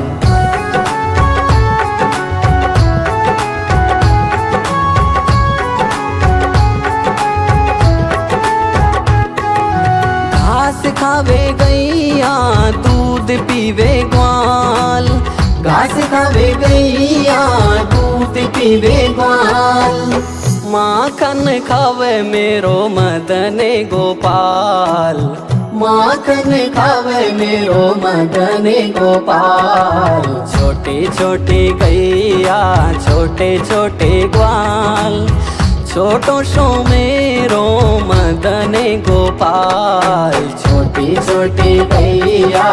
[SPEAKER 1] घास खावे गैया दूध पीवे ग्वाल,
[SPEAKER 3] घास खावे गैया दूध पीवे ग्वाल।
[SPEAKER 1] माखन खावे मेरो मदन गोपाल,
[SPEAKER 3] माखन खावे मेरो मदन गोपाल।
[SPEAKER 1] छोटी छोटी गैया छोटे छोटे ग्वाल, छोटो सो मेरो मदन गोपाल।
[SPEAKER 3] छोटी छोटी गैया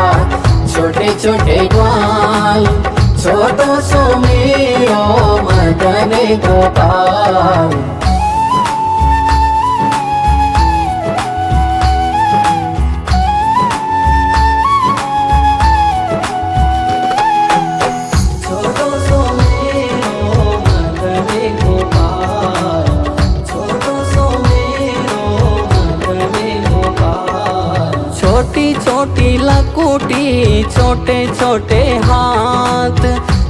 [SPEAKER 3] छोटे छोटे ग्वाल, छोटो सो मेरो मदन गोपाल।
[SPEAKER 1] छोटो सो मेरो मदन गोपाल, छोटो सो मेरो मदन गोपाल। छोटी छोटी लकुटी छोटे छोटे हाथ,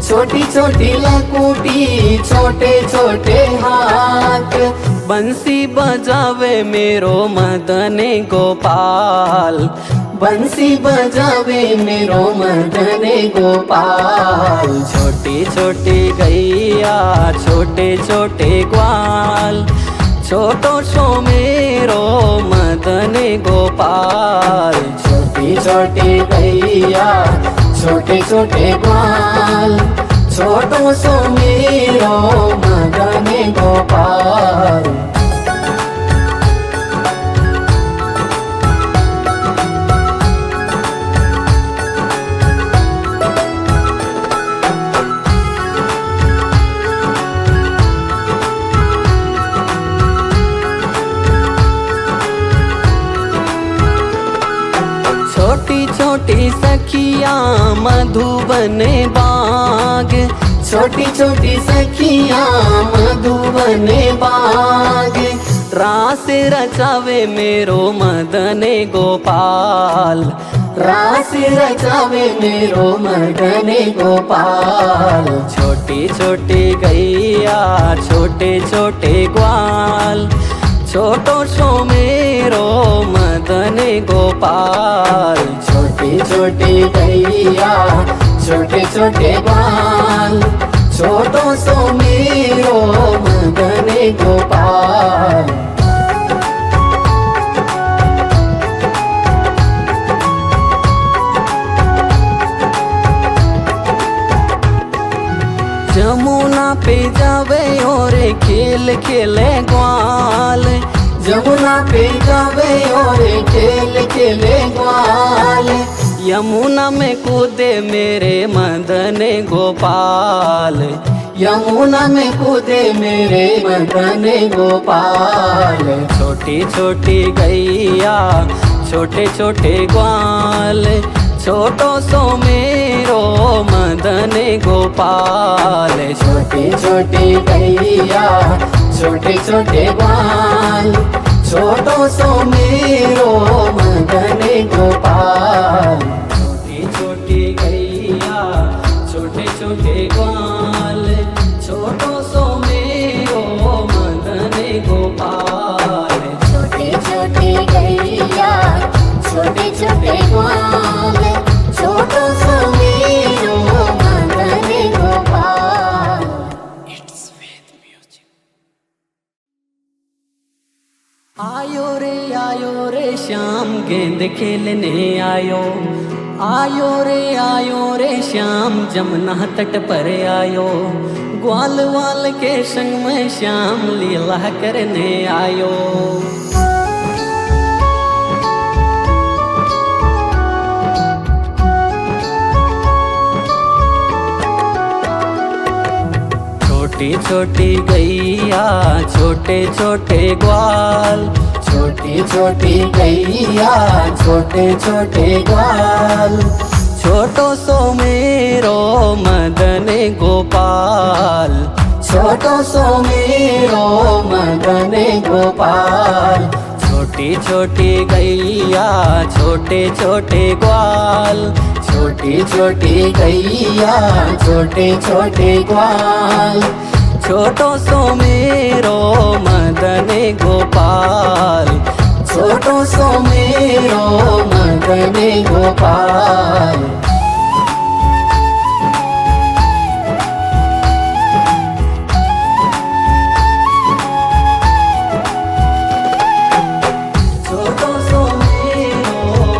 [SPEAKER 3] छोटी छोटी लकुटी छोटे छोटे हाथ।
[SPEAKER 1] बंसी बजावे मेरो मदन गोपाल,
[SPEAKER 3] बंसी बजावे मेरो मदन गोपाल।
[SPEAKER 1] छोटी छोटी गैया छोटे छोटे ग्वाल, छोटो सो मेरो मदन गोपाल।
[SPEAKER 3] छोटी छोटी गैया छोटे छोटे ग्वाल, छोटो सो मेरो मदन गोपाल।
[SPEAKER 1] छोटी छोटी सखिया मधुबन बाग,
[SPEAKER 3] छोटी छोटी सखिया मधुबन बाग।
[SPEAKER 1] रास रचावे मेरो मदन गोपाल,
[SPEAKER 3] रास रचावे मेरो मदन गोपाल।
[SPEAKER 1] छोटी छोटी गैया छोटे छोटे ग्वाल, छोटो सो मेरो मदन गोपाल।
[SPEAKER 3] छोटी छोटी गैया छोटे छोटे ग्वाल, छोटो सो मेरो मदन गोपाल।
[SPEAKER 1] जमुना पे जावे और खेल खेले ग्वाल,
[SPEAKER 3] जमुना पे जावे और खेल खेले ग्वाल।
[SPEAKER 1] यमुना में कूदे मेरे मदन गोपाल,
[SPEAKER 3] यमुना में कूदे मेरे मदन गोपाल।
[SPEAKER 1] छोटी छोटी गैया छोटे छोटे ग्वाल, छोटो सो मेरो मदन गोपाल।
[SPEAKER 3] छोटी छोटी गैया छोटे छोटे ग्वाल, छोटो सो मेरो मदन गोपाल।
[SPEAKER 1] छोटी छोटी गैया छोटे छोटे ग्वाल, छोटो सो मेरो मदन गोपाल।
[SPEAKER 2] छोटी छोटी गैया छोटे छोटे ग्वाल छोटो सो मेरो मदन गोपाल।
[SPEAKER 1] आयो रे श्याम गेंद खेलने आयो रे श्याम जमुना तट पर आयो, ग्वाल वाल के संग में श्याम लीला करने आयो। छोटी छोटी गैया छोटे छोटे ग्वाल,
[SPEAKER 3] छोटी छोटी गैया छोटे छोटे ग्वाल,
[SPEAKER 1] छोटो सो मेरो मदन गोपाल,
[SPEAKER 3] छोटो सो मेरो मदन गोपाल।
[SPEAKER 1] छोटी छोटी गैया छोटे छोटे ग्वाल,
[SPEAKER 3] छोटी छोटी गैया छोटे छोटे ग्वाल,
[SPEAKER 1] छोटो सो मेरो मदन गोपाल,
[SPEAKER 3] छोटो सो मेरो मदन गोपाल।
[SPEAKER 1] छोटो सो मेरो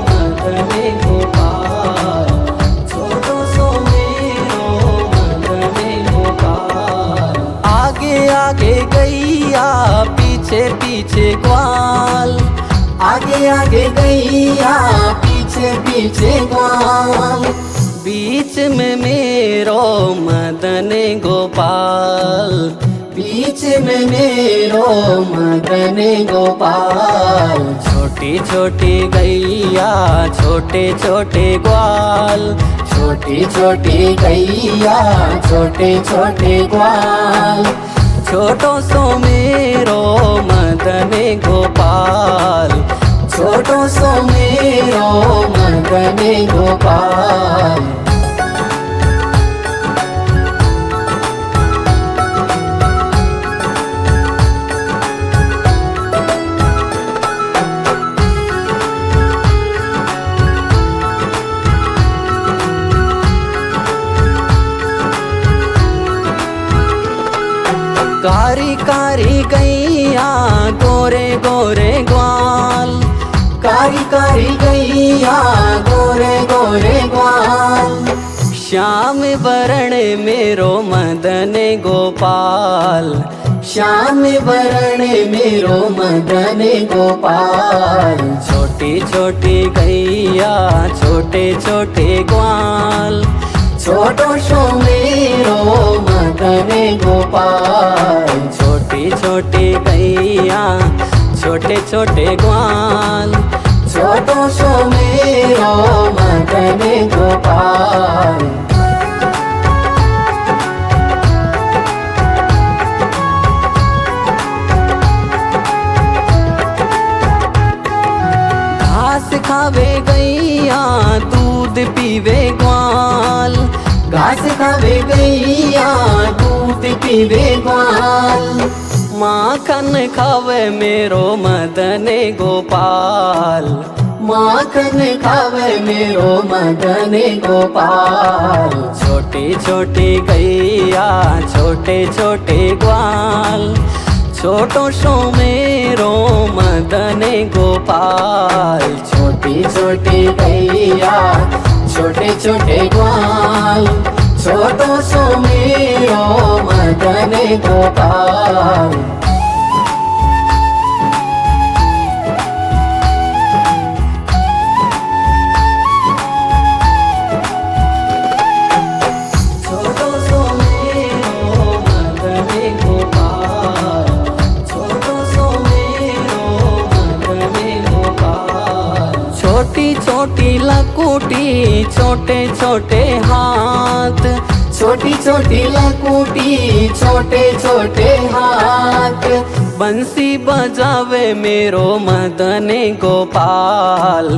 [SPEAKER 1] मदन गोपाल, छोटो सो मेरो मदन गोपाल। आगे आगे गैया पीछे पीछे ग्वाल,
[SPEAKER 3] आगे आगे गैया पीछे पीछे ग्वाल,
[SPEAKER 1] बीच में मेरो मदन गोपाल,
[SPEAKER 3] बीच में मेरो मदन गोपाल।
[SPEAKER 1] छोटी छोटी गैया छोटे छोटे ग्वाल,
[SPEAKER 3] छोटी छोटी गैया छोटे छोटे ग्वाल,
[SPEAKER 1] छोटो सो मेरो मदन गोपाल,
[SPEAKER 3] छोटो सो मेरो मदन गोपाल। कारी कारी गैया गोरे गोरे ग्वाल, कारी कारी गैया गोरे गोरे ग्वाल,
[SPEAKER 1] श्याम वरण मेरो मदन गोपाल,
[SPEAKER 3] श्याम वरण मेरो मदन गोपाल।
[SPEAKER 1] छोटी छोटी गैया छोटे छोटे ग्वाल,
[SPEAKER 3] छोटो सो मेरो मदन गोपाल,
[SPEAKER 1] छोटी छोटी गैया छोटे छोटे ग्वाल,
[SPEAKER 3] छोटो सो मेरो मदन गोपाल। घास
[SPEAKER 1] खावे गैया दूध पीवे ग्वाल,
[SPEAKER 3] घास खावे गैया दूध पीवे ग्वाल,
[SPEAKER 1] माखन खावे मेरो मदन गोपाल,
[SPEAKER 3] माखन खावे मेरो मदन गोपाल।
[SPEAKER 1] छोटी छोटी गैया छोटे छोटे ग्वाल, छोटो सो मेरो मदन गोपाल।
[SPEAKER 3] छोटी छोटी गैया छोटे छोटे ग्वाल, छोटो सो मेरो मदन गोपाल।
[SPEAKER 1] छोटो सो मेरो मदन गोपाल, छोटो सो मेरो मदन गोपाल। छोटी छोटी लकुटी छोटे छोटे हाथ,
[SPEAKER 3] छोटी छोटी लकुटी छोटे छोटे हाथ,
[SPEAKER 1] बंसी बजावे मेरो मदन गोपाल,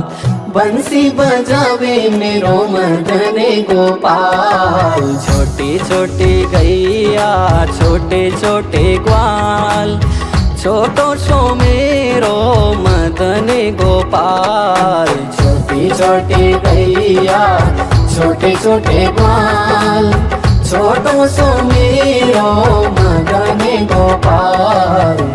[SPEAKER 3] बंसी बजावे मेरो मदन गोपाल।
[SPEAKER 1] छोटी छोटी गैया छोटे छोटे ग्वाल, छोटो सो मेरो मदन गोपाल।
[SPEAKER 3] छोटी छोटी छोटी गैया छोटे छोटे ग्वाल छोटो सो मेरो मदन गोपाल।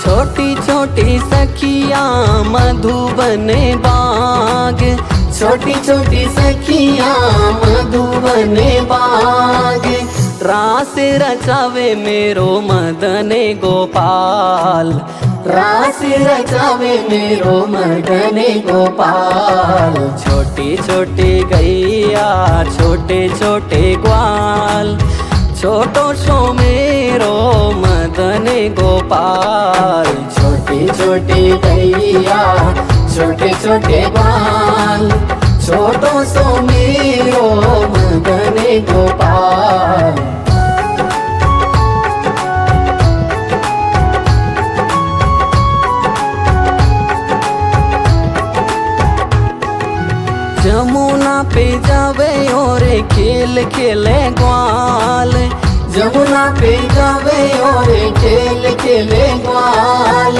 [SPEAKER 1] छोटी छोटी सखियाँ मधुबन बाग,
[SPEAKER 3] छोटी छोटी सखियाँ मधुबन बाग
[SPEAKER 1] रास रचावे मेरो मदन गोपाल।
[SPEAKER 3] रास रचावे मेरो मदन गोपाल।
[SPEAKER 1] छोटी छोटी गैया छोटे छोटे ग्वाल छोटो सो मेरो मदन गोपाल।
[SPEAKER 3] छोटी छोटी गैया छोटे छोटे ग्वाल छोटो सो मेरो मदन गोपाल।
[SPEAKER 1] जमुना पे जावे और खेल खेले ग्वाल।
[SPEAKER 3] जमुना पे जावे और खेल खेले ग्वाल।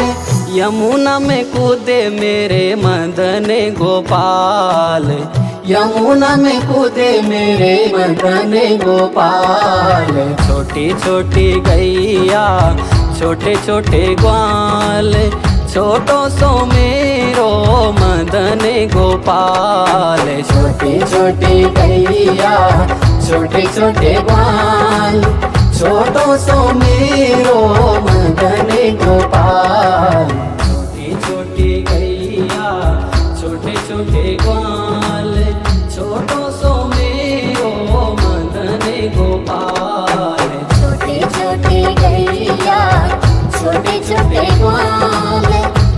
[SPEAKER 1] यमुना में कूदे मेरे मदन गोपाल।
[SPEAKER 3] यमुना में कूदे मेरे मदन गोपाल।
[SPEAKER 1] छोटी छोटी गैया छोटे छोटे ग्वाल छोटो सो मेरो मदन गोपाल।
[SPEAKER 3] छोटी छोटी गैया छोटे छोटे ग्वाल छोटो सो मेरो मदन गोपाल।
[SPEAKER 1] छोटी छोटी गैया छोटे छोटे ग्वाल छोटो सो मेरो मदन गोपाल।
[SPEAKER 2] छोटी छोटी गैया छोटे छोटे ग्वाल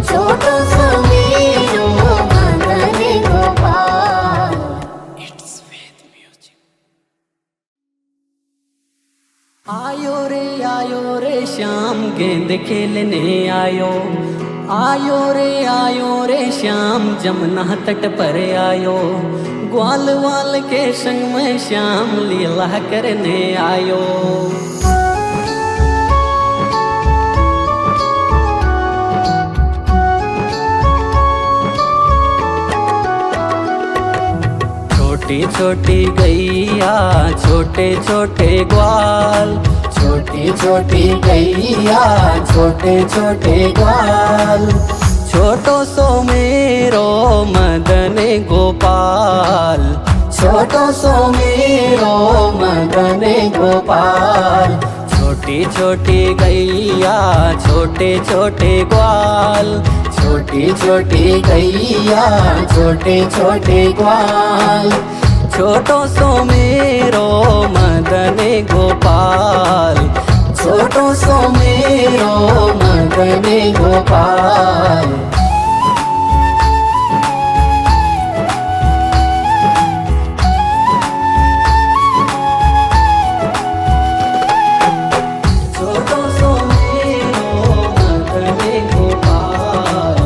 [SPEAKER 2] छोटो सो मेरो मदन गोपाल।
[SPEAKER 1] आयो रे श्याम गेंद खेलने आयो। आयो रे श्याम जमुना तट पर आयो। ग्वाल वाल के संग में श्याम लीला करने आयो। छोटी छोटी गैया छोटे छोटे ग्वाल।
[SPEAKER 3] छोटी छोटी गैया छोटे छोटे ग्वाल
[SPEAKER 1] छोटो सो मेरो मदन गोपाल।
[SPEAKER 3] छोटो सो मेरो मदन गोपाल।
[SPEAKER 1] छोटी छोटी गैया छोटे छोटे ग्वाल
[SPEAKER 3] छोटी छोटी गैया छोटे छोटे ग्वाल
[SPEAKER 1] छोटो सो मेरो मदन गोपाल।
[SPEAKER 3] छोटो सो मेरो मदन गोपाल।
[SPEAKER 1] छोटो सो मेरो मदन गोपाल।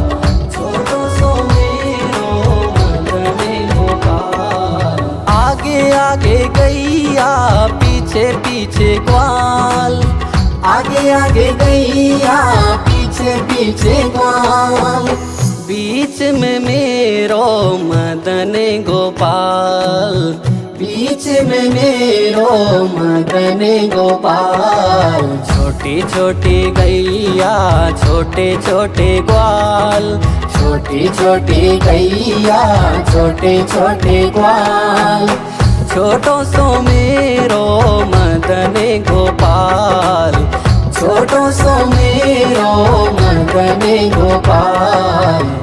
[SPEAKER 1] छोटो सो मेरो मदन गोपाल। आगे आगे गैया पीछे पीछे ग्वाल।
[SPEAKER 3] आगे आगे गैया पीछे पीछे ग्वाल
[SPEAKER 1] बीच में मेरो मदन गोपाल।
[SPEAKER 3] बीच में मेरो मदन गोपाल।
[SPEAKER 1] छोटी छोटी गैया छोटे छोटे ग्वाल
[SPEAKER 3] छोटी छोटी गैया छोटे छोटे ग्वाल
[SPEAKER 1] छोटो सो मेरो मदन गोपाल।
[SPEAKER 3] छोटो सो मेरो मदन गोपाल।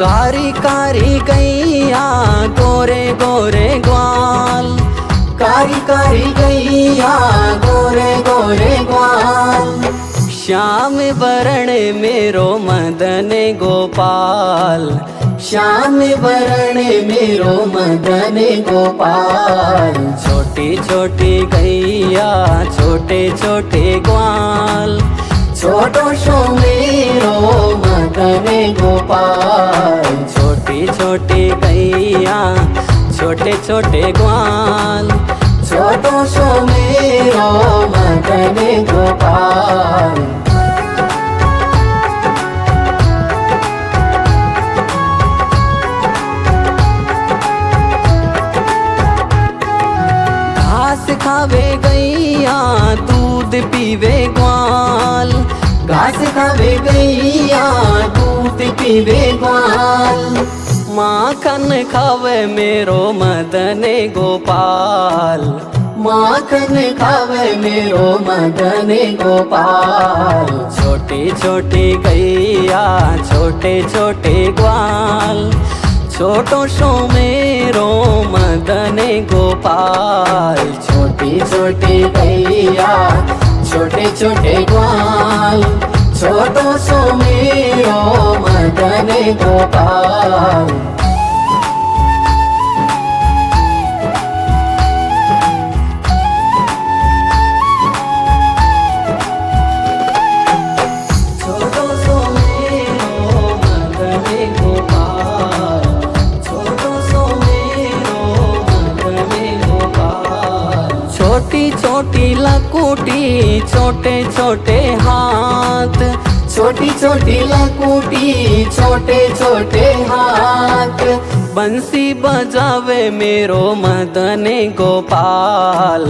[SPEAKER 1] कारी कारी गैया गोरे गोरे ग्वाल।
[SPEAKER 3] कारी कारी गैया गोरे गोरे ग्वाल।
[SPEAKER 1] श्याम वरण मेरो मदन गोपाल,
[SPEAKER 3] श्याम वरण मेरो मदन गोपाल।
[SPEAKER 1] छोटी छोटी गैया छोटे छोटे ग्वाल,
[SPEAKER 3] छोटो सो मेरो मदन गोपाल।
[SPEAKER 1] छोटी छोटी गैया छोटे छोटे ग्वाल,
[SPEAKER 3] छोटो सो मेरो मदन गोपाल।
[SPEAKER 1] घास खावे गैया दूध पीवे ग्वाल,
[SPEAKER 3] घास खावे गैया दूध पीवे ग्वाल।
[SPEAKER 1] माखन खावे मेरो मदन गोपाल,
[SPEAKER 3] माखन खावे मेरो मदन गोपाल।
[SPEAKER 1] छोटी छोटी गैया छोटे छोटे ग्वाल, छोटो सो मेरो मदन गोपाल।
[SPEAKER 3] छोटी छोटी गैया छोटे छोटे ग्वाल, छोटो सो मेरो मदन गोपाल।
[SPEAKER 1] छोटो सो मेरो मदन गोपाल, छोटो सो मेरो मदन गोपाल। छोटी छोटी लकुटी छोटे छोटे हाथ,
[SPEAKER 3] छोटी छोटी लकुटी छोटे छोटे हाथ।
[SPEAKER 1] बंसी बजावे मेरो मदन गोपाल,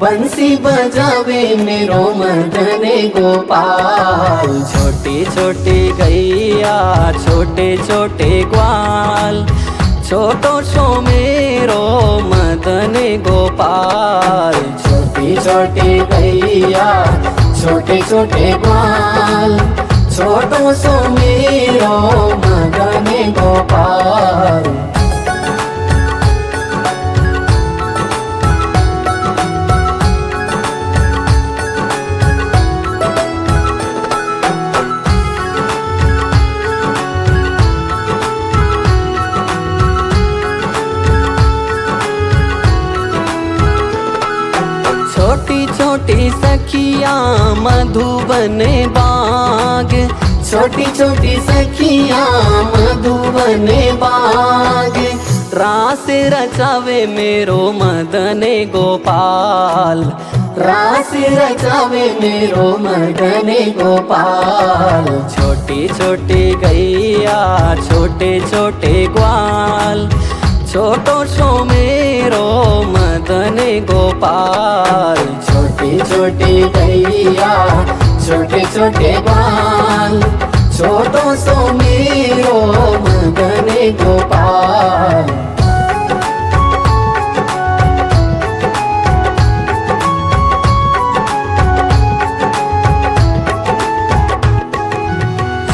[SPEAKER 3] बंसी बजावे मेरो मदन गोपाल।
[SPEAKER 1] छोटी छोटी गैया छोटे छोटे ग्वाल, छोटो सो मेरो मदन गोपाल।
[SPEAKER 3] छोटी छोटी गैया छोटे छोटे ग्वाल, छोटो सो मेरो मदन गोपाल।
[SPEAKER 1] छोटी छोटी सखिया मधुबन बाग,
[SPEAKER 3] छोटी छोटी सखिया मधुबन बाग।
[SPEAKER 1] रास रचावे मेरो मदन गोपाल,
[SPEAKER 3] रास रचावे मेरो मदन गोपाल।
[SPEAKER 1] छोटी छोटी गैया छोटे छोटे ग्वाल, छोटो सो मेरो मदन गोपाल।
[SPEAKER 3] छोटी छोटी गैया छोटे छोटे ग्वाल, छोटो सो मेरो मदन गोपाल।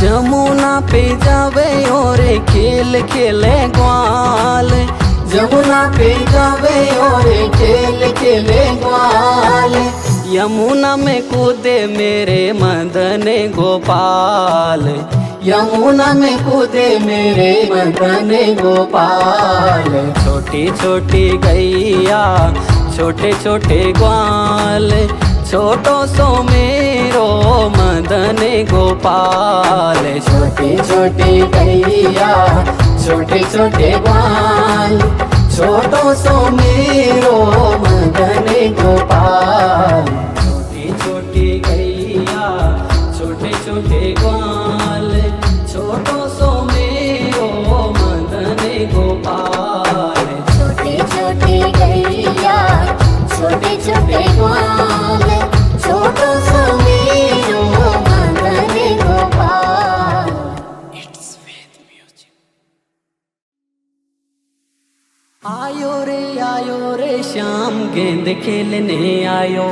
[SPEAKER 1] जमुना पे जावे और खेल खेले ग्वाल,
[SPEAKER 3] जमुना पे जावे और खेल खेले ग्वाल।
[SPEAKER 1] यमुना में कूदे मेरे मदन गोपाल,
[SPEAKER 3] यमुना में कूदे मेरे मदन गोपाल।
[SPEAKER 1] छोटी छोटी गैया छोटे छोटे ग्वाल, छोटो सो मेरो मदन गोपाल।
[SPEAKER 3] छोटी छोटी गैया छोटे छोटे ग्वाल, छोटो सो मेरो मदन गोपाल।
[SPEAKER 1] छोटी छोटी गैया छोटे छोटे ग्वाल, छोटो सो मेरो मदन गोपाल।
[SPEAKER 2] छोटी छोटी गैया छोटे छोटे ग्वाल, छोटो सो मेरो मदन गोपाल।
[SPEAKER 1] आयो रे श्याम गेंद खेलने आयो,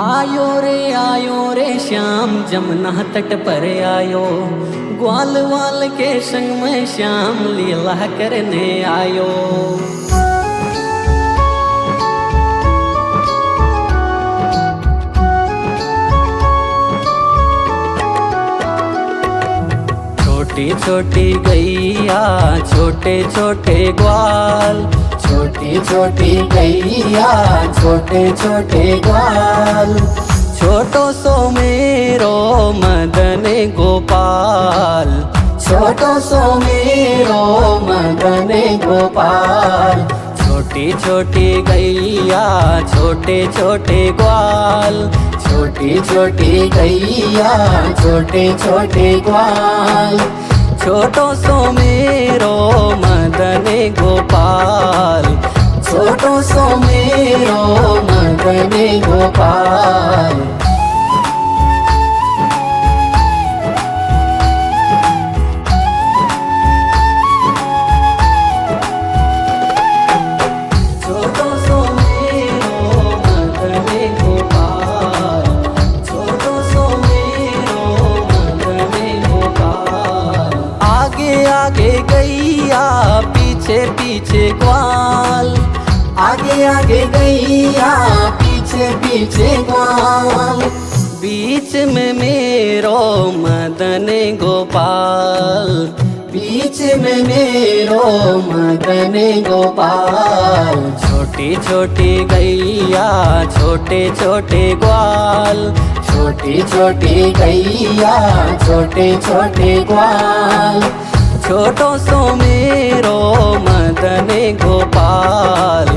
[SPEAKER 1] आयो रे श्याम जमुना तट पर आयो। ग्वाल वाल के संग में श्याम लीला करने आयो। छोटी गैया छोटे छोटे ग्वाल,
[SPEAKER 3] छोटी छोटी गैया छोटे छोटे ग्वाल,
[SPEAKER 1] छोटो सो मेरो मदन गोपाल,
[SPEAKER 3] छोटो सो मेरो मदन गोपाल।
[SPEAKER 1] छोटी छोटी गैया छोटे छोटे ग्वाल,
[SPEAKER 3] छोटी छोटी गैया छोटे छोटे ग्वाल,
[SPEAKER 1] छोटो सो मेरो मदन गोपाल,
[SPEAKER 3] छोटो सो मेरो मदन गोपाल।
[SPEAKER 1] छोटो सो मेरो मदन गोपाल, छोटो सो मेरो मदन गोपाल। आगे आगे गैया पीछे पीछे ग्वाल,
[SPEAKER 3] आगे आगे गैया पीछे पीछे ग्वाल,
[SPEAKER 1] बीच में मेरो मदन गोपाल,
[SPEAKER 3] बीच में मेरो मदन गोपाल।
[SPEAKER 1] छोटी छोटी गैया छोटे छोटे ग्वाल,
[SPEAKER 3] छोटी छोटी गैया छोटे छोटे ग्वाल,
[SPEAKER 1] छोटो सो मेरो मदन गोपाल,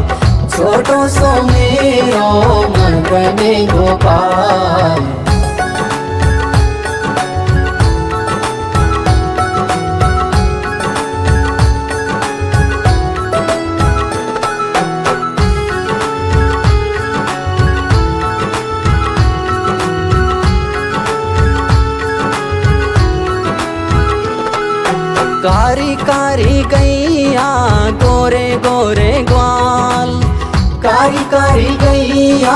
[SPEAKER 3] छोटो सो मेरो मदन गोपाल।
[SPEAKER 1] कारी कारी गैया गोरे गोरे ग्वाल,
[SPEAKER 3] कारी कारी गैया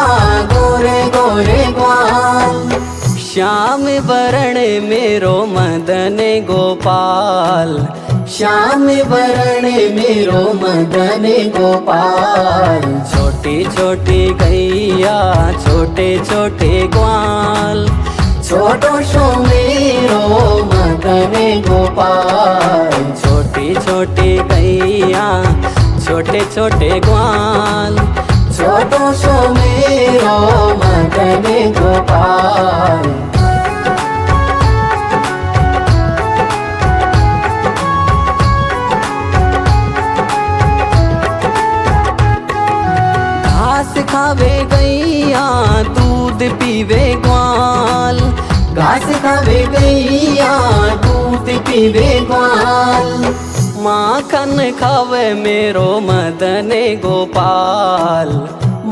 [SPEAKER 3] गोरे गोरे ग्वाल,
[SPEAKER 1] श्याम वरण मेरो मदन गोपाल,
[SPEAKER 3] श्याम वरण मेरो मदन गोपाल।
[SPEAKER 1] छोटी छोटी गैया छोटे छोटे ग्वाल,
[SPEAKER 3] छोटो सो मेरो मदन गोपाल,
[SPEAKER 1] छोटी छोटी गैया छोटे छोटे ग्वाल,
[SPEAKER 3] छोटो सो मेरो मदन गोपाल।
[SPEAKER 1] घास खावे गैया दूध पीवे ग्वाल,
[SPEAKER 3] घास खावे गैया दूध पीवे ग्वाल,
[SPEAKER 1] माखन खावे मेरो मदन गोपाल,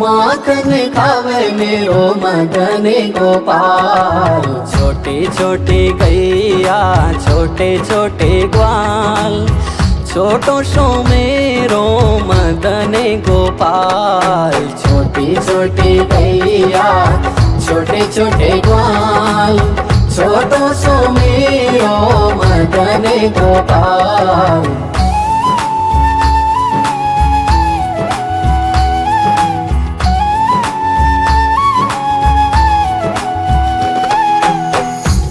[SPEAKER 3] माखन खावे मेरो मदन गोपाल।
[SPEAKER 1] छोटी छोटी गैया छोटे छोटे ग्वाल, छोटो सो मेरो मदन गोपाल,
[SPEAKER 3] छोटी छोटी गैया छोटे छोटे ग्वाल, छोटो सो मेरो मदन गोपाल।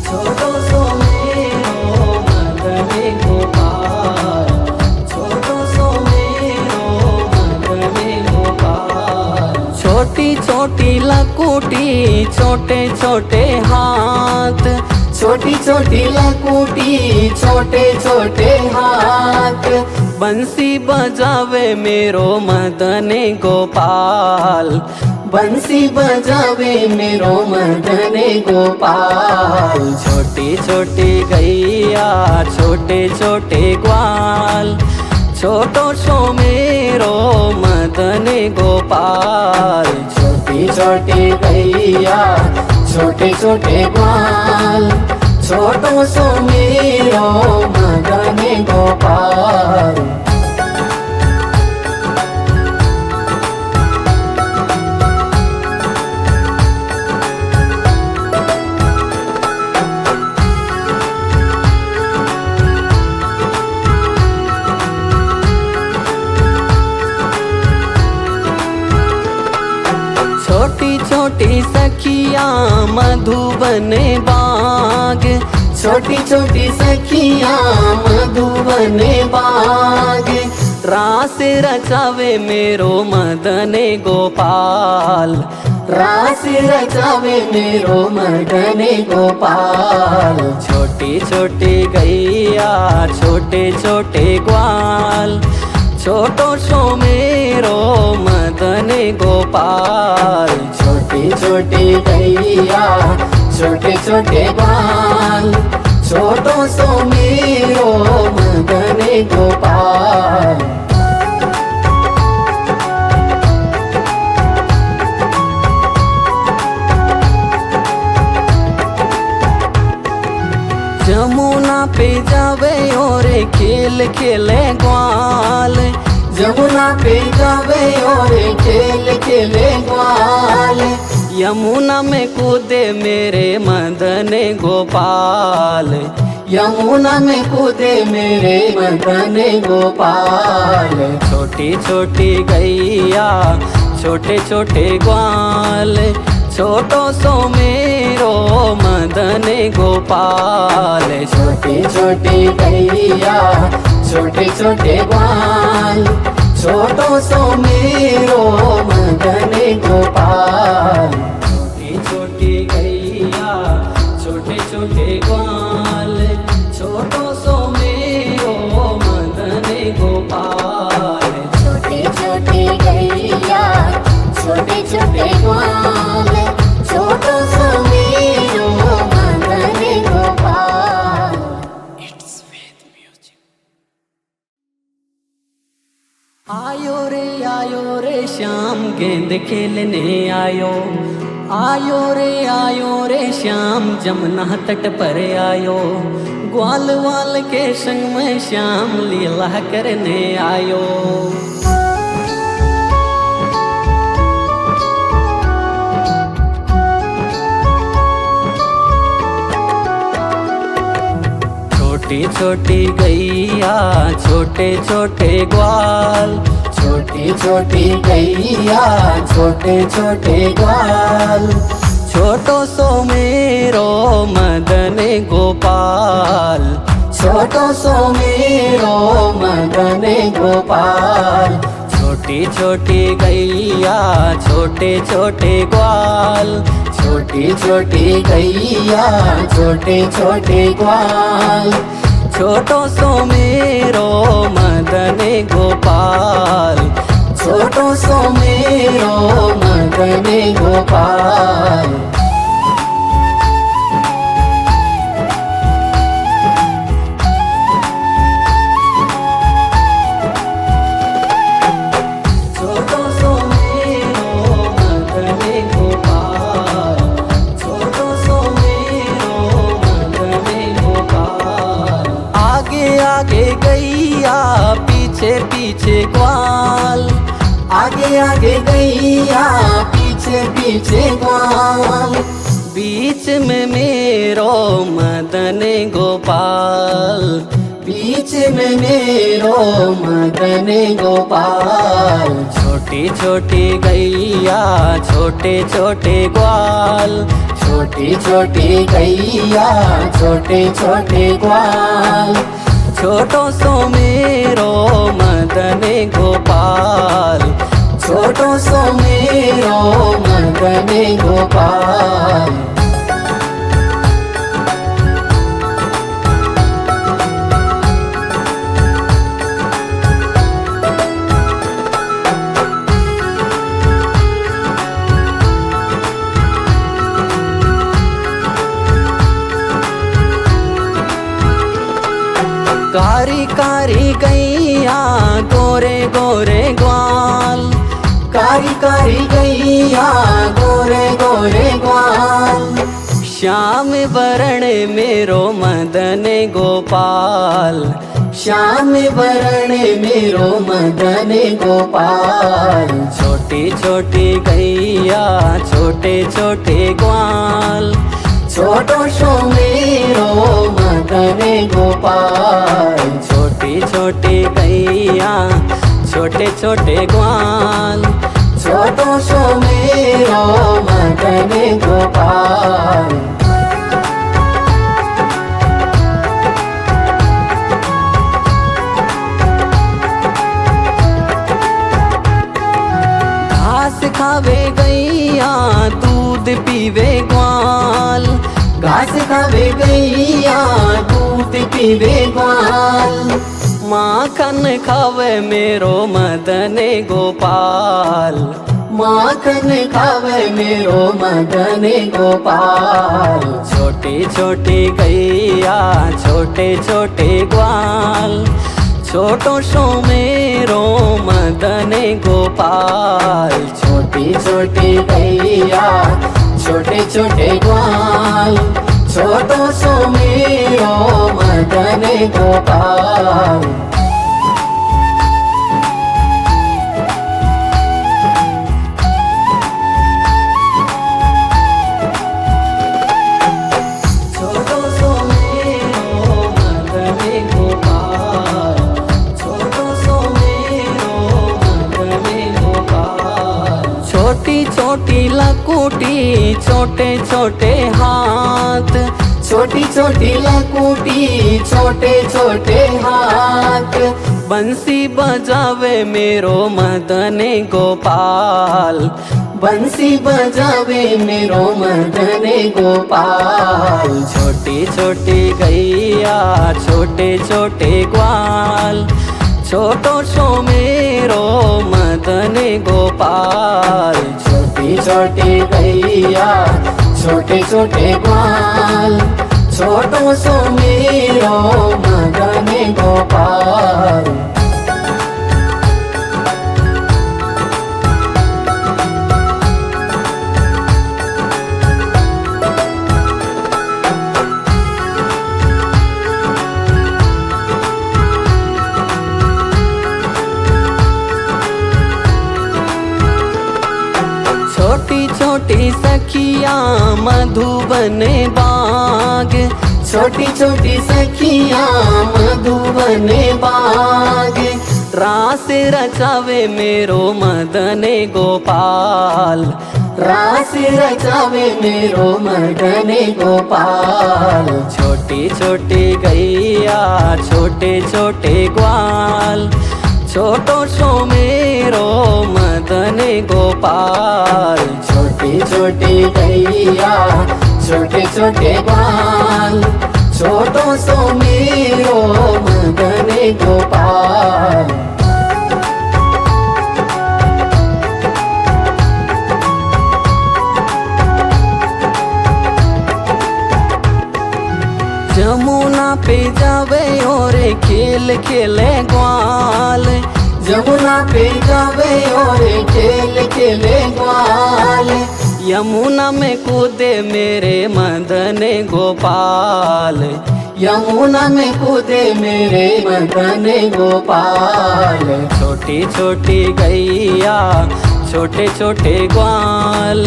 [SPEAKER 1] छोटो सो मेरो मदन गोपाल, छोटो सो मेरो मदन गोपाल। छोटी छोटी लकुटी छोटे छोटे हाथ,
[SPEAKER 3] छोटी छोटी लकुटी छोटे छोटे हाथ,
[SPEAKER 1] बंसी बजावे मेरो मदन गोपाल,
[SPEAKER 3] बंसी बजावे मेरो मदन गोपाल।
[SPEAKER 1] छोटी छोटी गैया छोटे छोटे ग्वाल, छोटो सो मेरो मदन गोपाल,
[SPEAKER 3] छोटी छोटी गैया छोटे छोटे ग्वाल, छोटो सो मेरो मदन गोपाल।
[SPEAKER 1] छोटी छोटी सखियाँ मधुबन बाग,
[SPEAKER 3] छोटी छोटी सखियां मधुबन बाग,
[SPEAKER 1] रास रचावे मेरो मदन गोपाल,
[SPEAKER 3] रास रचावे मेरो मदन गोपाल।
[SPEAKER 1] छोटी छोटी गैया छोटे छोटे ग्वाल, छोटो सो मेरो मदन गोपाल।
[SPEAKER 3] छोटी छोटी गैया छोटे छोटे ग्वाल, छोटो सो मेरो मदन गोपाल।
[SPEAKER 1] जमुना पे जावे और खेल खेले ग्वाल,
[SPEAKER 3] जमुना पे जावे और खेल खेले ग्वाल।
[SPEAKER 1] यमुना में कूदे मेरे मदन गोपाल,
[SPEAKER 3] यमुना में कूदे मेरे मदन गोपाल।
[SPEAKER 1] छोटी छोटी गैया छोटे छोटे ग्वाल, छोटो सो मेरो मदन गोपाल।
[SPEAKER 3] छोटी छोटी गैया छोटे छोटे ग्वाल, छोटो सो मेरो मदन गोपाल।
[SPEAKER 1] छोटी छोटी गैया छोटे छोटे ग्वाल, छोटो सो मेरो मदन गोपाल।
[SPEAKER 2] छोटी छोटी गैया छोटे छोटे ग्वाल, छोटो सो मेरो मदन गोपाल।
[SPEAKER 1] आयो रे श्याम गेंद खेलने आयो, आयो रे श्याम जमुना तट पर आयो। ग्वाल वाल के संग में श्याम लीला करने आयो। छोटी छोटी गैया छोटे छोटे ग्वाल,
[SPEAKER 3] छोटी छोटी गैया छोटे छोटे ग्वाल।
[SPEAKER 1] छोटो सो मेरो मदन गोपाल,
[SPEAKER 3] छोटो सो मेरो मदन गोपाल।
[SPEAKER 1] छोटी छोटी गैया छोटे छोटे ग्वाल,
[SPEAKER 3] छोटी छोटी गैया छोटे छोटे ग्वाल।
[SPEAKER 1] छोटो सो मेरो मदन गोपाल,
[SPEAKER 3] छोटो सो मेरो मदन गोपाल।
[SPEAKER 1] छोटो सो मेरो मदन गोपाल, छोटो सो मेरो मदन गोपाल। आगे आगे गैया पीछे पीछे ग्वाल,
[SPEAKER 3] आगे आगे गैया पीछे पीछे ग्वाल।
[SPEAKER 1] बीच में मेरो मदन गोपाल,
[SPEAKER 3] बीच में मेरो मदन गोपाल।
[SPEAKER 1] छोटी छोटी गैया छोटे छोटे ग्वाल,
[SPEAKER 3] छोटी छोटी गैया छोटे छोटे ग्वाल।
[SPEAKER 1] छोटो सो मेरो मदन गोपाल,
[SPEAKER 3] छोटो सो मेरो मदन गोपाल।
[SPEAKER 1] कारी कारी गैया गोरे गोरे ग्वाल,
[SPEAKER 3] कारी कारी गैया गोरे गोरे ग्वाल।
[SPEAKER 1] श्याम वरण मेरो मदन गोपाल,
[SPEAKER 3] श्याम वरण मेरो मदन गोपाल।
[SPEAKER 1] छोटी छोटी गैया छोटे छोटे ग्वाल,
[SPEAKER 3] छोटो सो मेरो मदन गोपाल।
[SPEAKER 1] छोटी छोटी गैया छोटे छोटे ग्वाल,
[SPEAKER 3] छोटो सो मेरो मदन गोपाल।
[SPEAKER 1] पीवे ग्वाल,
[SPEAKER 3] घास खावे गैया दूध पीवे ग्वाल,
[SPEAKER 1] माखन खावे मेरो मदन गोपाल,
[SPEAKER 3] माखन खावे मेरो मदन गोपाल।
[SPEAKER 1] छोटी छोटी गैया छोटे छोटे ग्वाल, छोटो सो मेरो मदन गोपाल।
[SPEAKER 3] छोटी छोटी गैया छोटे छोटे ग्वाल, छोटो सो मेरो मदन गोपाल।
[SPEAKER 1] छोटी छोटी लकुटी छोटे छोटे हाथ,
[SPEAKER 3] छोटी छोटी लकुटी छोटे छोटे हाथ,
[SPEAKER 1] बंसी बजावे मेरो मदन गोपाल,
[SPEAKER 3] बंसी बजावे मेरो मदन गोपाल।
[SPEAKER 1] छोटी छोटी गैया छोटे छोटे ग्वाल, छोटो सो मेरो मदन गोपाल।
[SPEAKER 3] छोटी छोटी गैया छोटे छोटे ग्वाल, छोटो सो मेरो मदन गोपाल।
[SPEAKER 1] छोटी छोटी सखिया मधुबन बाग,
[SPEAKER 3] छोटी छोटी सखिया मधुबन बाग,
[SPEAKER 1] रास रचावे मेरो मदन गोपाल,
[SPEAKER 3] रास रचावे मेरो मदन गोपाल।
[SPEAKER 1] छोटी छोटी गैया छोटे छोटे ग्वाल, छोटो सो मेरो मदन गोपाल।
[SPEAKER 3] छोटी छोटी गैया छोटे छोटे ग्वाल, छोटो सो मेरो मदन गोपाल।
[SPEAKER 1] जमुना पे जावे और खेल खेले ग्वाल,
[SPEAKER 3] जमुना पे जावे और खेल खेले ग्वाल,
[SPEAKER 1] यमुना में कूदे मेरे मदन गोपाल,
[SPEAKER 3] यमुना में कूदे मेरे मदन गोपाल।
[SPEAKER 1] छोटी छोटी गैया छोटे छोटे ग्वाल,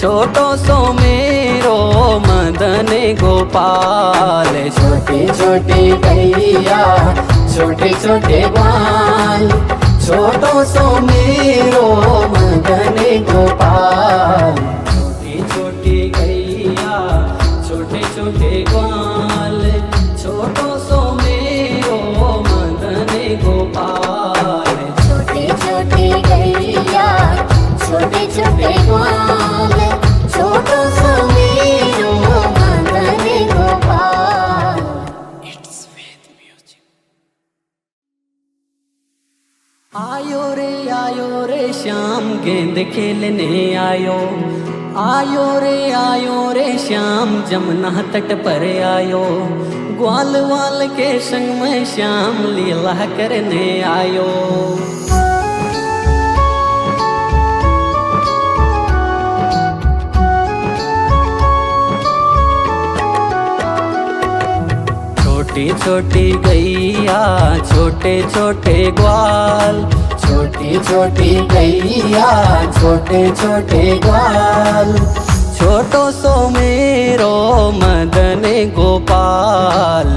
[SPEAKER 1] छोटो सो मेरो मदन गोपाल।
[SPEAKER 3] छोटी छोटी गैया छोटे छोटे ग्वाल, छोटो सो मेरो मदन गोपाल।
[SPEAKER 1] छोटी छोटी गैया छोटे छोटे ग्वाल, छोटो सो मेरो मदन गोपाल।
[SPEAKER 2] छोटी छोटी गैया छोटे छोटे ग्वाल, छोटो सो मेरो मदन गोपाल।
[SPEAKER 1] आयो रे श्याम गेंद खेलने आयो, आयो रे श्याम जमुना तट पर आयो, ग्वाल वाल के संग में श्याम लीला करने आयो। छोटी छोटी गैया छोटे छोटे ग्वाल,
[SPEAKER 3] छोटी छोटी गैया छोटे छोटे ग्वाल,
[SPEAKER 1] छोटो सो मेरो मदन गोपाल,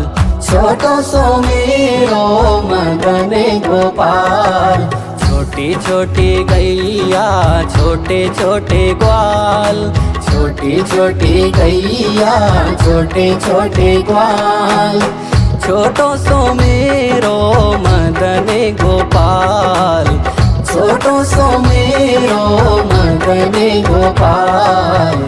[SPEAKER 3] छोटो सो मेरो मदन गोपाल।
[SPEAKER 1] छोटी छोटी गैया छोटे छोटे ग्वाल,
[SPEAKER 3] छोटी छोटी गैया छोटे छोटे ग्वाल,
[SPEAKER 1] छोटो सो मेरो मदन गोपाल,
[SPEAKER 3] छोटो सो मेरो मदन गोपाल।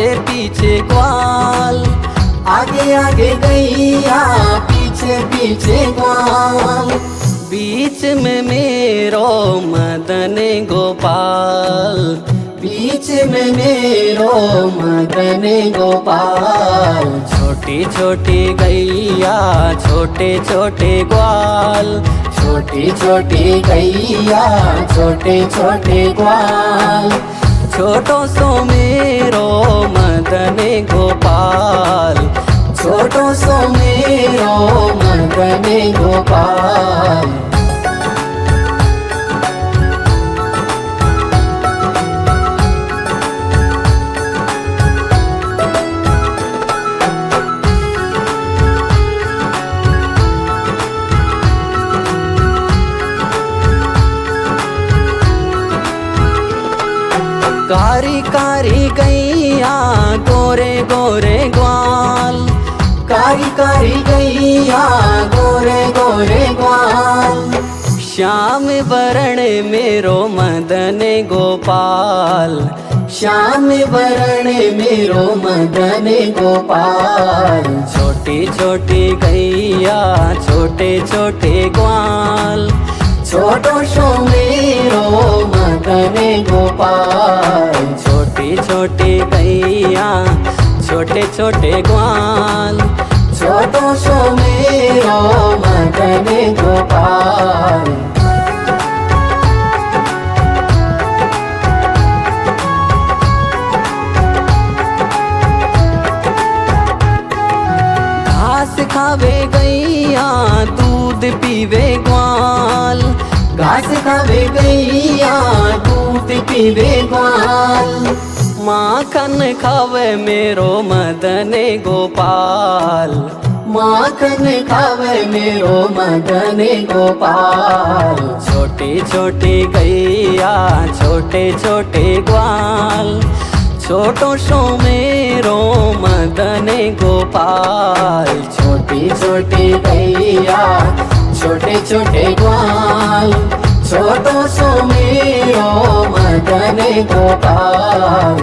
[SPEAKER 1] पीछे पीछे ग्वाल।
[SPEAKER 3] आगे आगे गैया पीछे पीछे ग्वाल।
[SPEAKER 1] बीच में मेरो मदन गोपाल,
[SPEAKER 3] बीच में मेरो मदन गोपाल।
[SPEAKER 1] छोटी छोटी गैया छोटे छोटे ग्वाल,
[SPEAKER 3] छोटी छोटी गैया छोटे छोटे ग्वाल।
[SPEAKER 1] छोटो सो मेरो मदन गोपाल,
[SPEAKER 3] छोटो सो मेरो मदन गोपाल।
[SPEAKER 1] कारी कारी गैया गोरे गोरे ग्वाल,
[SPEAKER 3] कारी कारी गैया गोरे गोरे ग्वाल।
[SPEAKER 1] श्याम वरण मेरो मदन गोपाल,
[SPEAKER 3] श्याम वरण मेरो मदन गोपाल।
[SPEAKER 1] छोटी छोटी गैया छोटे छोटे ग्वाल,
[SPEAKER 3] छोटो सो मेरो मदन गोपाल।
[SPEAKER 1] छोटी छोटी गैया छोटे छोटे ग्वाल।
[SPEAKER 3] छोटो सो मेरो मदन गोपाल।
[SPEAKER 1] घास खावे गैया दूध पीवे ग्वाल,
[SPEAKER 3] घास खावे गैया दूध पीवे ग्वाल।
[SPEAKER 1] माखन खावे मेरो मदन गोपाल,
[SPEAKER 3] माखन खावे मेरो मदन गोपाल।
[SPEAKER 1] छोटी छोटी गैया छोटे छोटे ग्वाल। छोटो सो मेरो मदन गोपाल,
[SPEAKER 3] छोटी छोटी गैया छोटे छोटे ग्वाल। छोटो सो मेरो मदन गोपाल।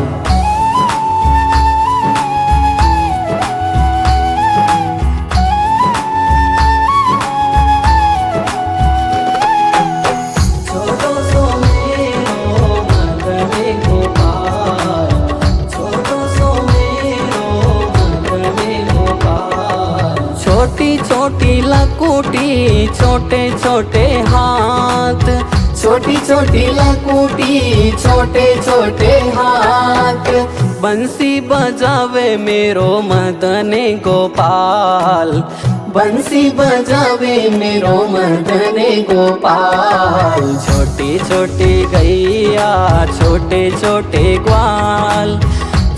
[SPEAKER 3] छोटो सो मेरो मदन गोपाल। छोटो सो मेरो मदन गोपाल।
[SPEAKER 1] छोटी छोटी लकुटी छोटे छोटे हाथ,
[SPEAKER 3] छोटी छोटी लकुटी छोटे छोटे हाथ।
[SPEAKER 1] बंसी बजावे मेरो मदन गोपाल,
[SPEAKER 3] बंसी बजावे मेरो मदन गोपाल।
[SPEAKER 1] छोटी छोटी गैया छोटे छोटे ग्वाल।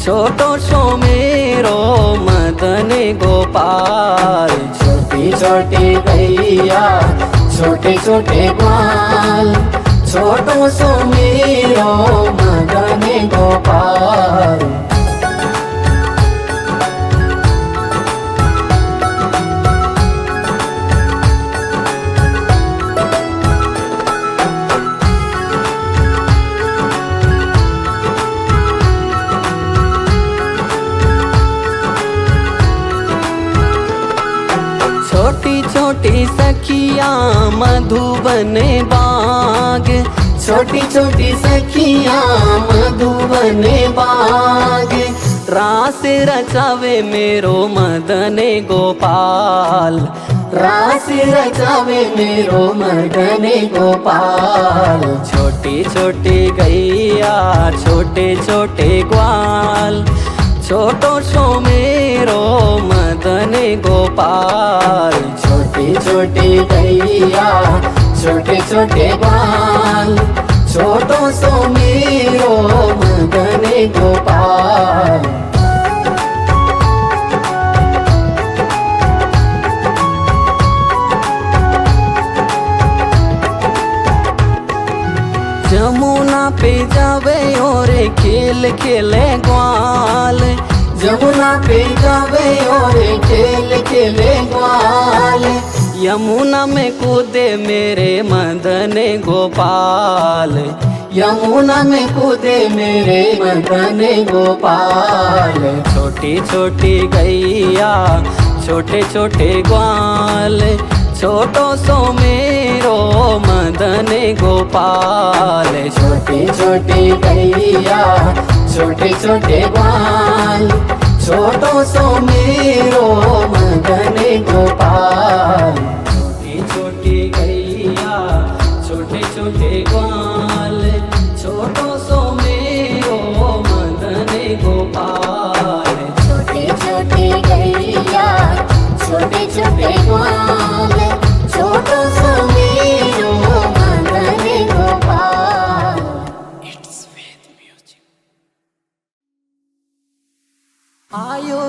[SPEAKER 1] छोटो सो मेरो मदन गोपाल,
[SPEAKER 3] छोटी छोटी गैया छोटे छोटे ग्वाल। छोटो सो मेरो मदन गोपाल।
[SPEAKER 1] छोटी छोटी सखिया मधुबन बाग,
[SPEAKER 3] छोटी छोटी सखियाँ मधुबन बाग।
[SPEAKER 1] रास रचावे मेरो मदन गोपाल,
[SPEAKER 3] रास रचावे मेरो मदन गोपाल।
[SPEAKER 1] छोटी छोटी गैया छोटे छोटे ग्वाल। छोटो सो मेरो मदन गोपाल,
[SPEAKER 3] छोटी छोटी गैया छोटे छोटे ग्वाल। छोटो सो मेरो मदन गोपाल।
[SPEAKER 1] जमुना पे जावे और खेल खेले ग्वाल,
[SPEAKER 3] जमुना पे जावे और खेल खेले ग्वाल।
[SPEAKER 1] यमुना में कूदे मेरे मदन गोपाल,
[SPEAKER 3] यमुना में कूदे मेरे मदन गोपाल।
[SPEAKER 1] छोटी छोटी गैया छोटे छोटे ग्वाल, छोटो सो मेरो मदन गोपाल।
[SPEAKER 3] छोटी छोटी गैया छोटे छोटे ग्वाल, छोटो सो मेरो मदन गोपाल।
[SPEAKER 1] छोटी छोटी गैया छोटे छोटे ग्वाल, छोटो सो मेरो मदन गोपाल।
[SPEAKER 2] छोटी छोटी गैया छोटे छोटे ग्वाल, छोटो सो मेरो मदन गोपाल।
[SPEAKER 1] आयो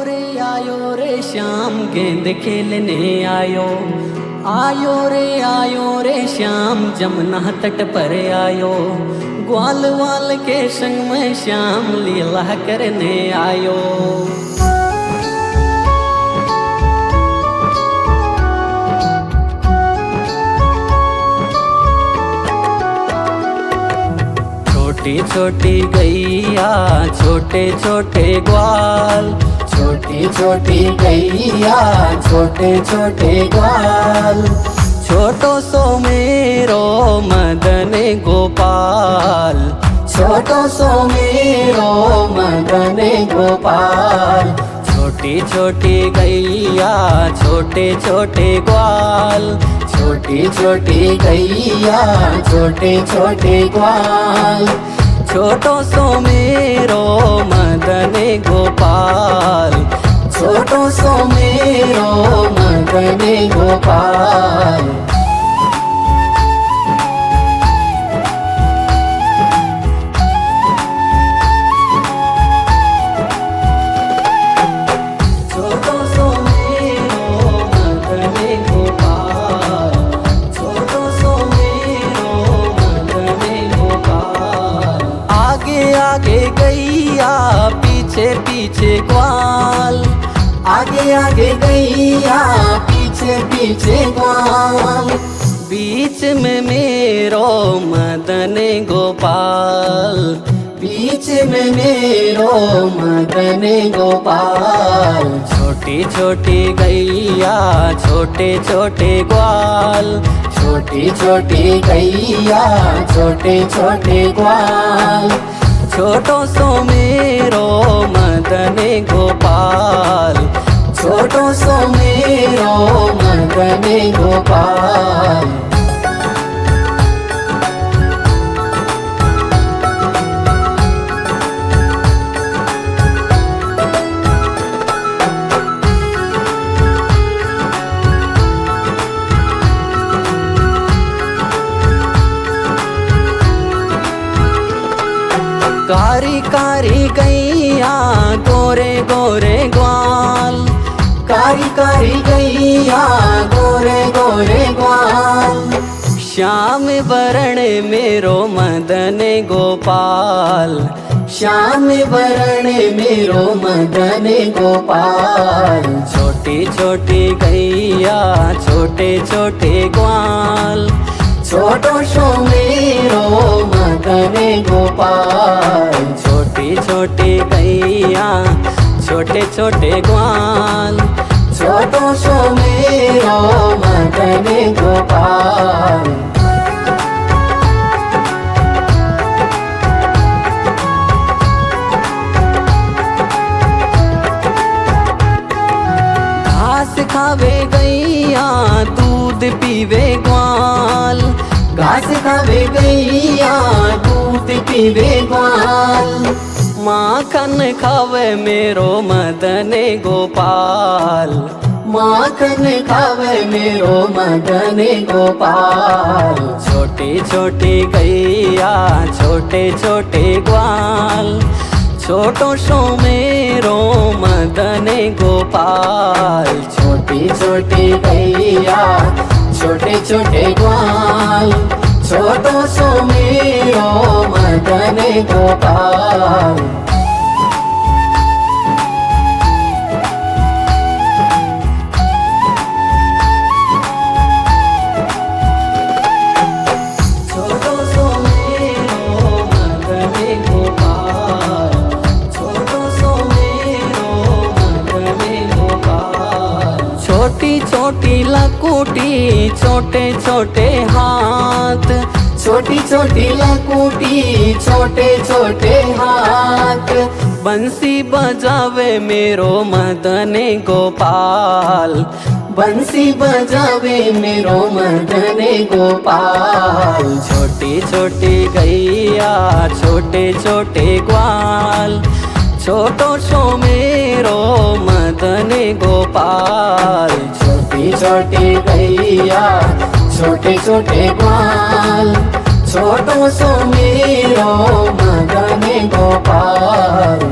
[SPEAKER 1] रे श्याम गेंद खेलने आयो। आयो रे श्याम जमुना तट पर आयो। ग्वाल वाल के संग में श्याम लीला करने आयो। छोटी छोटी गैया छोटे छोटे ग्वाल,
[SPEAKER 3] छोटी छोटी गैया छोटे छोटे ग्वाल,
[SPEAKER 1] छोटो सो मेरो मदन गोपाल।
[SPEAKER 3] छोटो सो मेरो मदन गोपाल।
[SPEAKER 1] छोटी छोटी गैया छोटे छोटे ग्वाल,
[SPEAKER 3] छोटी छोटी गैया छोटे छोटे ग्वाल,
[SPEAKER 1] छोटो सो मेरो मदन गोपाल।
[SPEAKER 3] छोटो सो मेरो मदन गोपाल।
[SPEAKER 1] छोटो सो मेरो मदन गोपाल, छोटो सो मेरो मदन गोपाल। आगे आगे गैया पीछे पीछे ग्वाल,
[SPEAKER 3] आगे आगे गैया पीछे पीछे ग्वाल,
[SPEAKER 1] बीच में मेरो मदन गोपाल।
[SPEAKER 3] बीच में मेरो मदन गोपाल।
[SPEAKER 1] छोटी छोटी गैया छोटे छोटे ग्वाल,
[SPEAKER 3] छोटी छोटी गैया छोटे छोटे ग्वाल,
[SPEAKER 1] छोटो सो मेरो मदन गोपाल।
[SPEAKER 3] छोटो सो मेरो मदन गोपाल। कारी कारी गैया गोरे गोरे ग्वाल, कारी कारी गैया गोरे गोरे ग्वाल,
[SPEAKER 1] श्याम वरण मेरो मदन गोपाल।
[SPEAKER 3] श्याम वरण मेरो मदन गोपाल।
[SPEAKER 1] छोटी छोटी गैया छोटे छोटे ग्वाल,
[SPEAKER 3] छोटो सो मेरो मदन गोपाल।
[SPEAKER 1] छोटी छोटी गैया छोटे छोटे ग्वाल,
[SPEAKER 3] छोटो सो मेरो मदन गोपाल। घास
[SPEAKER 1] खावे गैया दूध पीवे ग्वाल,
[SPEAKER 3] घास खावे गैया दूध पीवे ग्वाल,
[SPEAKER 1] माखन खावे मेरो मदन गोपाल।
[SPEAKER 3] माखन खावे मेरो मदन गोपाल।
[SPEAKER 1] छोटी छोटी गैया छोटे छोटे ग्वाल, छोटो सो मेरो मदन गोपाल।
[SPEAKER 3] छोटी छोटी गैया छोटे छोटे ग्वाल, छोटो सो मेरो मदन गोपाल।
[SPEAKER 1] छोटो सो मेरो छोटे छोटे हाथ,
[SPEAKER 3] छोटी छोटी लकुटी छोटे छोटे हाथ,
[SPEAKER 1] बंसी बजावे मेरो मदन गोपाल,
[SPEAKER 3] बंसी बजावे मेरो मदन गोपाल।
[SPEAKER 1] छोटी छोटी गैया छोटे छोटे ग्वाल, छोटो सो मेरो मदन गोपाल।
[SPEAKER 3] छोटी छोटी गैया छोटे छोटे ग्वाल, छोटो सो मेरो मदन गोपाल।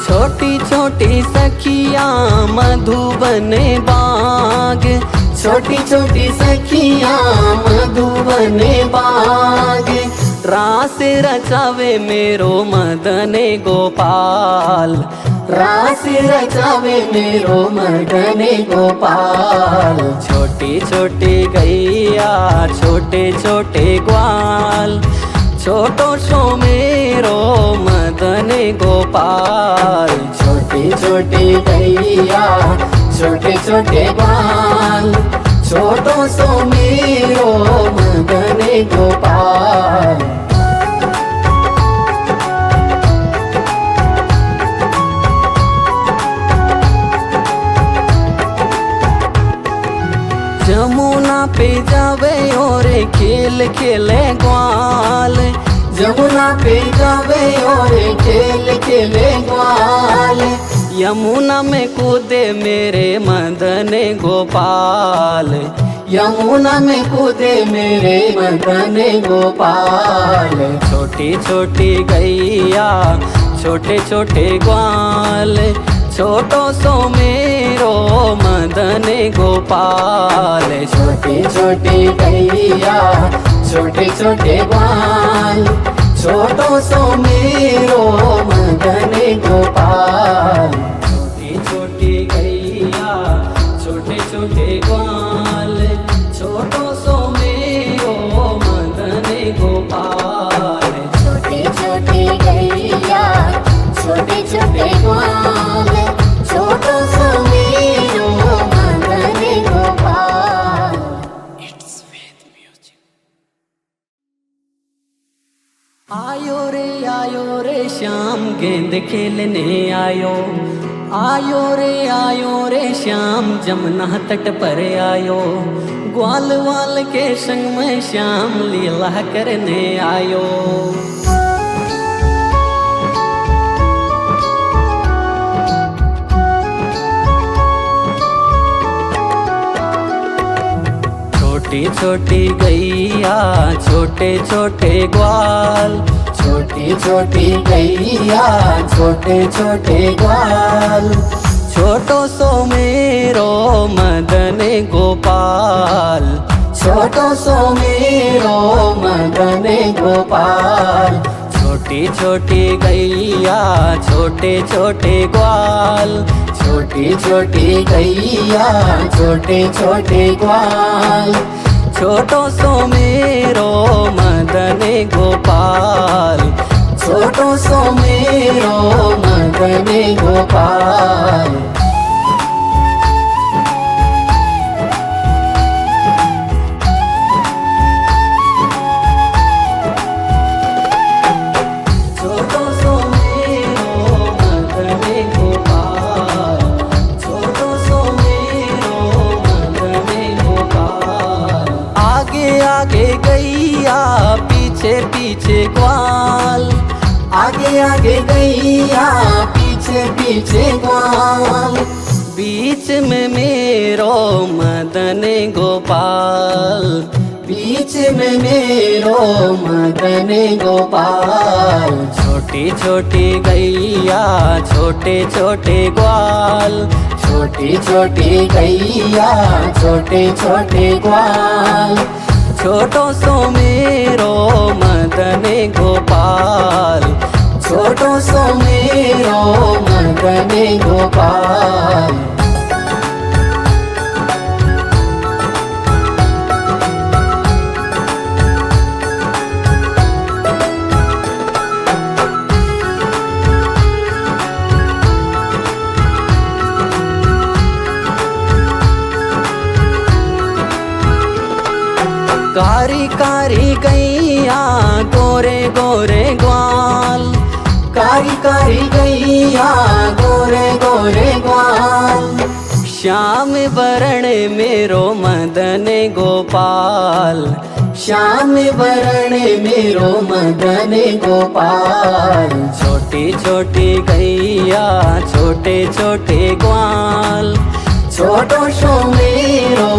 [SPEAKER 1] छोटी छोटी सखियाँ मधुबन बाग,
[SPEAKER 3] छोटी छोटी सखियाँ मधुबन बाग,
[SPEAKER 1] रास रचावे मेरो मदन गोपाल,
[SPEAKER 3] रास रचावे मेरो मदन गोपाल।
[SPEAKER 1] छोटी छोटी गैया छोटे छोटे ग्वाल, छोटो सो मेरो मदन गोपाल।
[SPEAKER 3] छोटी छोटी गैया छोटे छोटे ग्वाल, छोटो सो मेरो मदन गोपाल।
[SPEAKER 1] जमुना पे जावे और खेल खेले ग्वाल,
[SPEAKER 3] जमुना पे जावे और खेल खेले ग्वाल,
[SPEAKER 1] यमुना में कूदे मेरे मदन गोपाल,
[SPEAKER 3] यमुना में कूदे मेरे मदन गोपाल।
[SPEAKER 1] छोटी छोटी गैया छोटे छोटे ग्वाल, छोटो सो मेरो मदन गोपाल।
[SPEAKER 3] छोटी छोटी गैया छोटे छोटे ग्वाल, छोटो सो मेरो मदन गोपाल।
[SPEAKER 1] छोटी छोटी गैया छोटे छोटे ग्वाल, छोटो सो मेरो मदन गोपाल।
[SPEAKER 2] छोटी छोटी गैया छोटे छोटे ग्वाल, छोटो सो मेरो मदन गोपाल।
[SPEAKER 1] आयो रे श्याम गेंद खेलने आयो, आयो रे श्याम जमुना तट पर आयो, ग्वाल वाल के संग में श्याम लीला करने आयो। छोटी छोटी गैया छोटे छोटे ग्वाल,
[SPEAKER 3] छोटी छोटी गैया छोटे छोटे ग्वाल,
[SPEAKER 1] छोटो सो मेरो मदन गोपाल,
[SPEAKER 3] छोटो सो मेरो मदन गोपाल।
[SPEAKER 1] छोटी छोटी गैया छोटे छोटे ग्वाल,
[SPEAKER 3] छोटी छोटी गैया छोटे छोटे ग्वाल,
[SPEAKER 1] छोटो सो मेरो मदन गोपाल,
[SPEAKER 3] छोटो सो मेरो मदन गोपाल।
[SPEAKER 1] छोटो सो मेरो मदन गोपाल, छोटो सो मेरो मदन गोपाल। आगे आगे गैया पीछे पीछे ग्वाल,
[SPEAKER 3] आगे आगे गैया पीछे पीछे ग्वाल,
[SPEAKER 1] बीच में मेरो मदन गोपाल,
[SPEAKER 3] बीच में मेरो मदन गोपाल।
[SPEAKER 1] छोटी छोटी गैया छोटे छोटे ग्वाल,
[SPEAKER 3] छोटी छोटी गैया छोटे छोटे ग्वाल,
[SPEAKER 1] छोटो सो मेरो मदन गोपाल,
[SPEAKER 3] छोटो सो मेरो मदन गोपाल।
[SPEAKER 1] कारी कारी गैया गोरे गोरे ग्वाल,
[SPEAKER 3] कारी कारी गैया गोरे गोरे ग्वाल।
[SPEAKER 1] श्याम वरण मेरो मदन गोपाल,
[SPEAKER 3] श्याम वरण मेरो मदन गोपाल।
[SPEAKER 1] छोटी छोटी गैया छोटे छोटे ग्वाल,
[SPEAKER 3] छोटो सो मेरो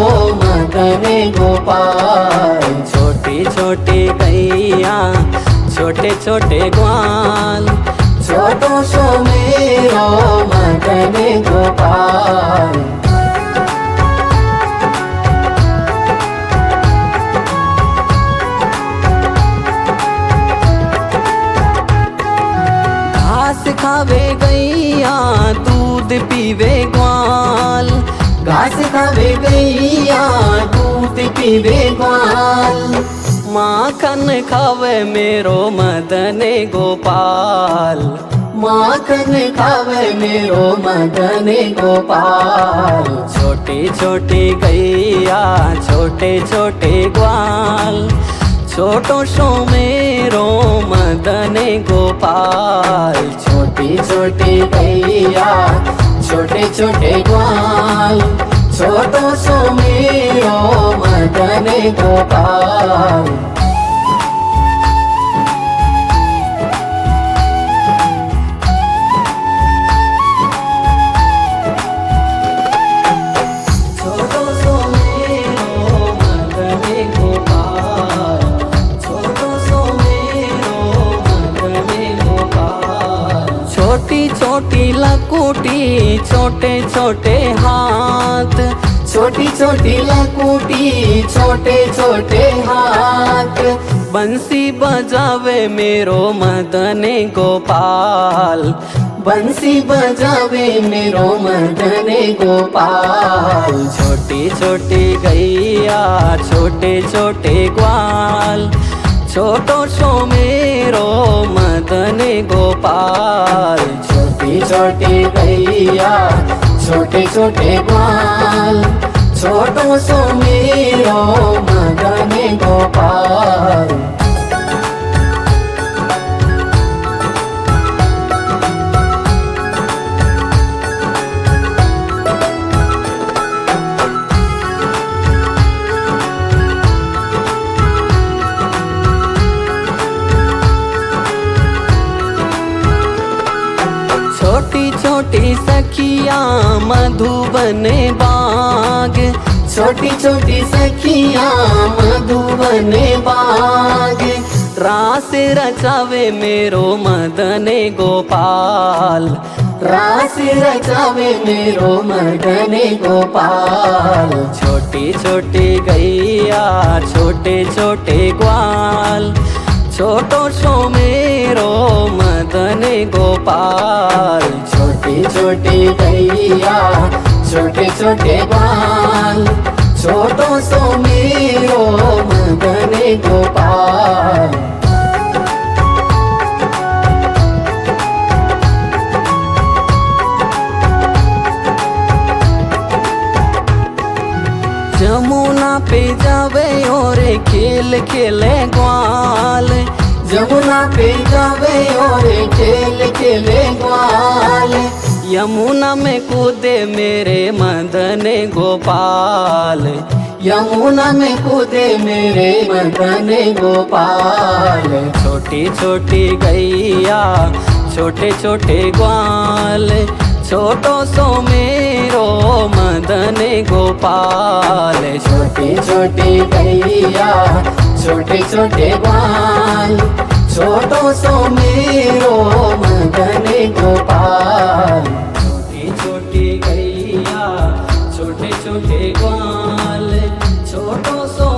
[SPEAKER 3] मदन गोपाल।
[SPEAKER 1] छोटी छोटी गैया छोटे छोटे ग्वाल,
[SPEAKER 3] छोटो सो मेरो मदन गोपाल।
[SPEAKER 1] घास खावे गैया दूध पीवे ग्वाल,
[SPEAKER 3] घास खावे गैया दूध पीवे ग्वाल।
[SPEAKER 1] माखन खावे मेरो मदन गोपाल,
[SPEAKER 3] माखन खावे मेरो मदन गोपाल।
[SPEAKER 1] छोटी छोटी गैया छोटे छोटे ग्वाल, छोटो सो मेरो मदन गोपाल।
[SPEAKER 3] छोटी छोटी गैया छोटे छोटे ग्वाल, छोटो सो मेरो मदन गोपाल। छोटो सो मेरो मदन गोपाल, छोटो सो मेरो मदन गोपाल।
[SPEAKER 1] छोटी छोटी लकुटी छोटे छोटे हाथ,
[SPEAKER 3] छोटी छोटी लकुटी छोटे छोटे हाथ।
[SPEAKER 1] बंसी बजावे मेरो मदन गोपाल,
[SPEAKER 3] बंसी बजावे मेरो मदन गोपाल।
[SPEAKER 1] छोटी छोटी गैया छोटे छोटे ग्वाल, छोटो सो मेरो मदन गोपाल।
[SPEAKER 3] छोटी छोटी गैया छोटे छोटे ग्वाल, छोटो सो मेरो मदन गोपाल।
[SPEAKER 1] छोटी छोटी सखिया मधुबन बाग,
[SPEAKER 3] छोटी छोटी सखियां मधुबन बाग।
[SPEAKER 1] रास रचावे मेरो मदन गोपाल,
[SPEAKER 3] रास रचावे मेरो मदन गोपाल।
[SPEAKER 1] छोटी छोटी गैया छोटे छोटे ग्वाल, छोटो सो मेरो मदन गोपाल।
[SPEAKER 3] छोटी छोटी गैया छोटे छोटे ग्वाल, छोटो सो मेरो मदन गोपाल।
[SPEAKER 1] जमुना पे जावे और खेल खेले ग्वाल,
[SPEAKER 3] जमुना पे जावे और खेल खेले ग्वाल।
[SPEAKER 1] यमुना में कूदे मेरे मदन गोपाल,
[SPEAKER 3] यमुना में कूदे मेरे मदन गोपाल।
[SPEAKER 1] छोटी छोटी गैया छोटे छोटे ग्वाल, छोटो सो मेरो मदन गोपाल।
[SPEAKER 3] छोटी छोटी गैया छोटे छोटे ग्वाल, छोटो सो मेरो मदन गोपाल।
[SPEAKER 1] छोटी छोटी गैया छोटे छोटे ग्वाल, छोटो सो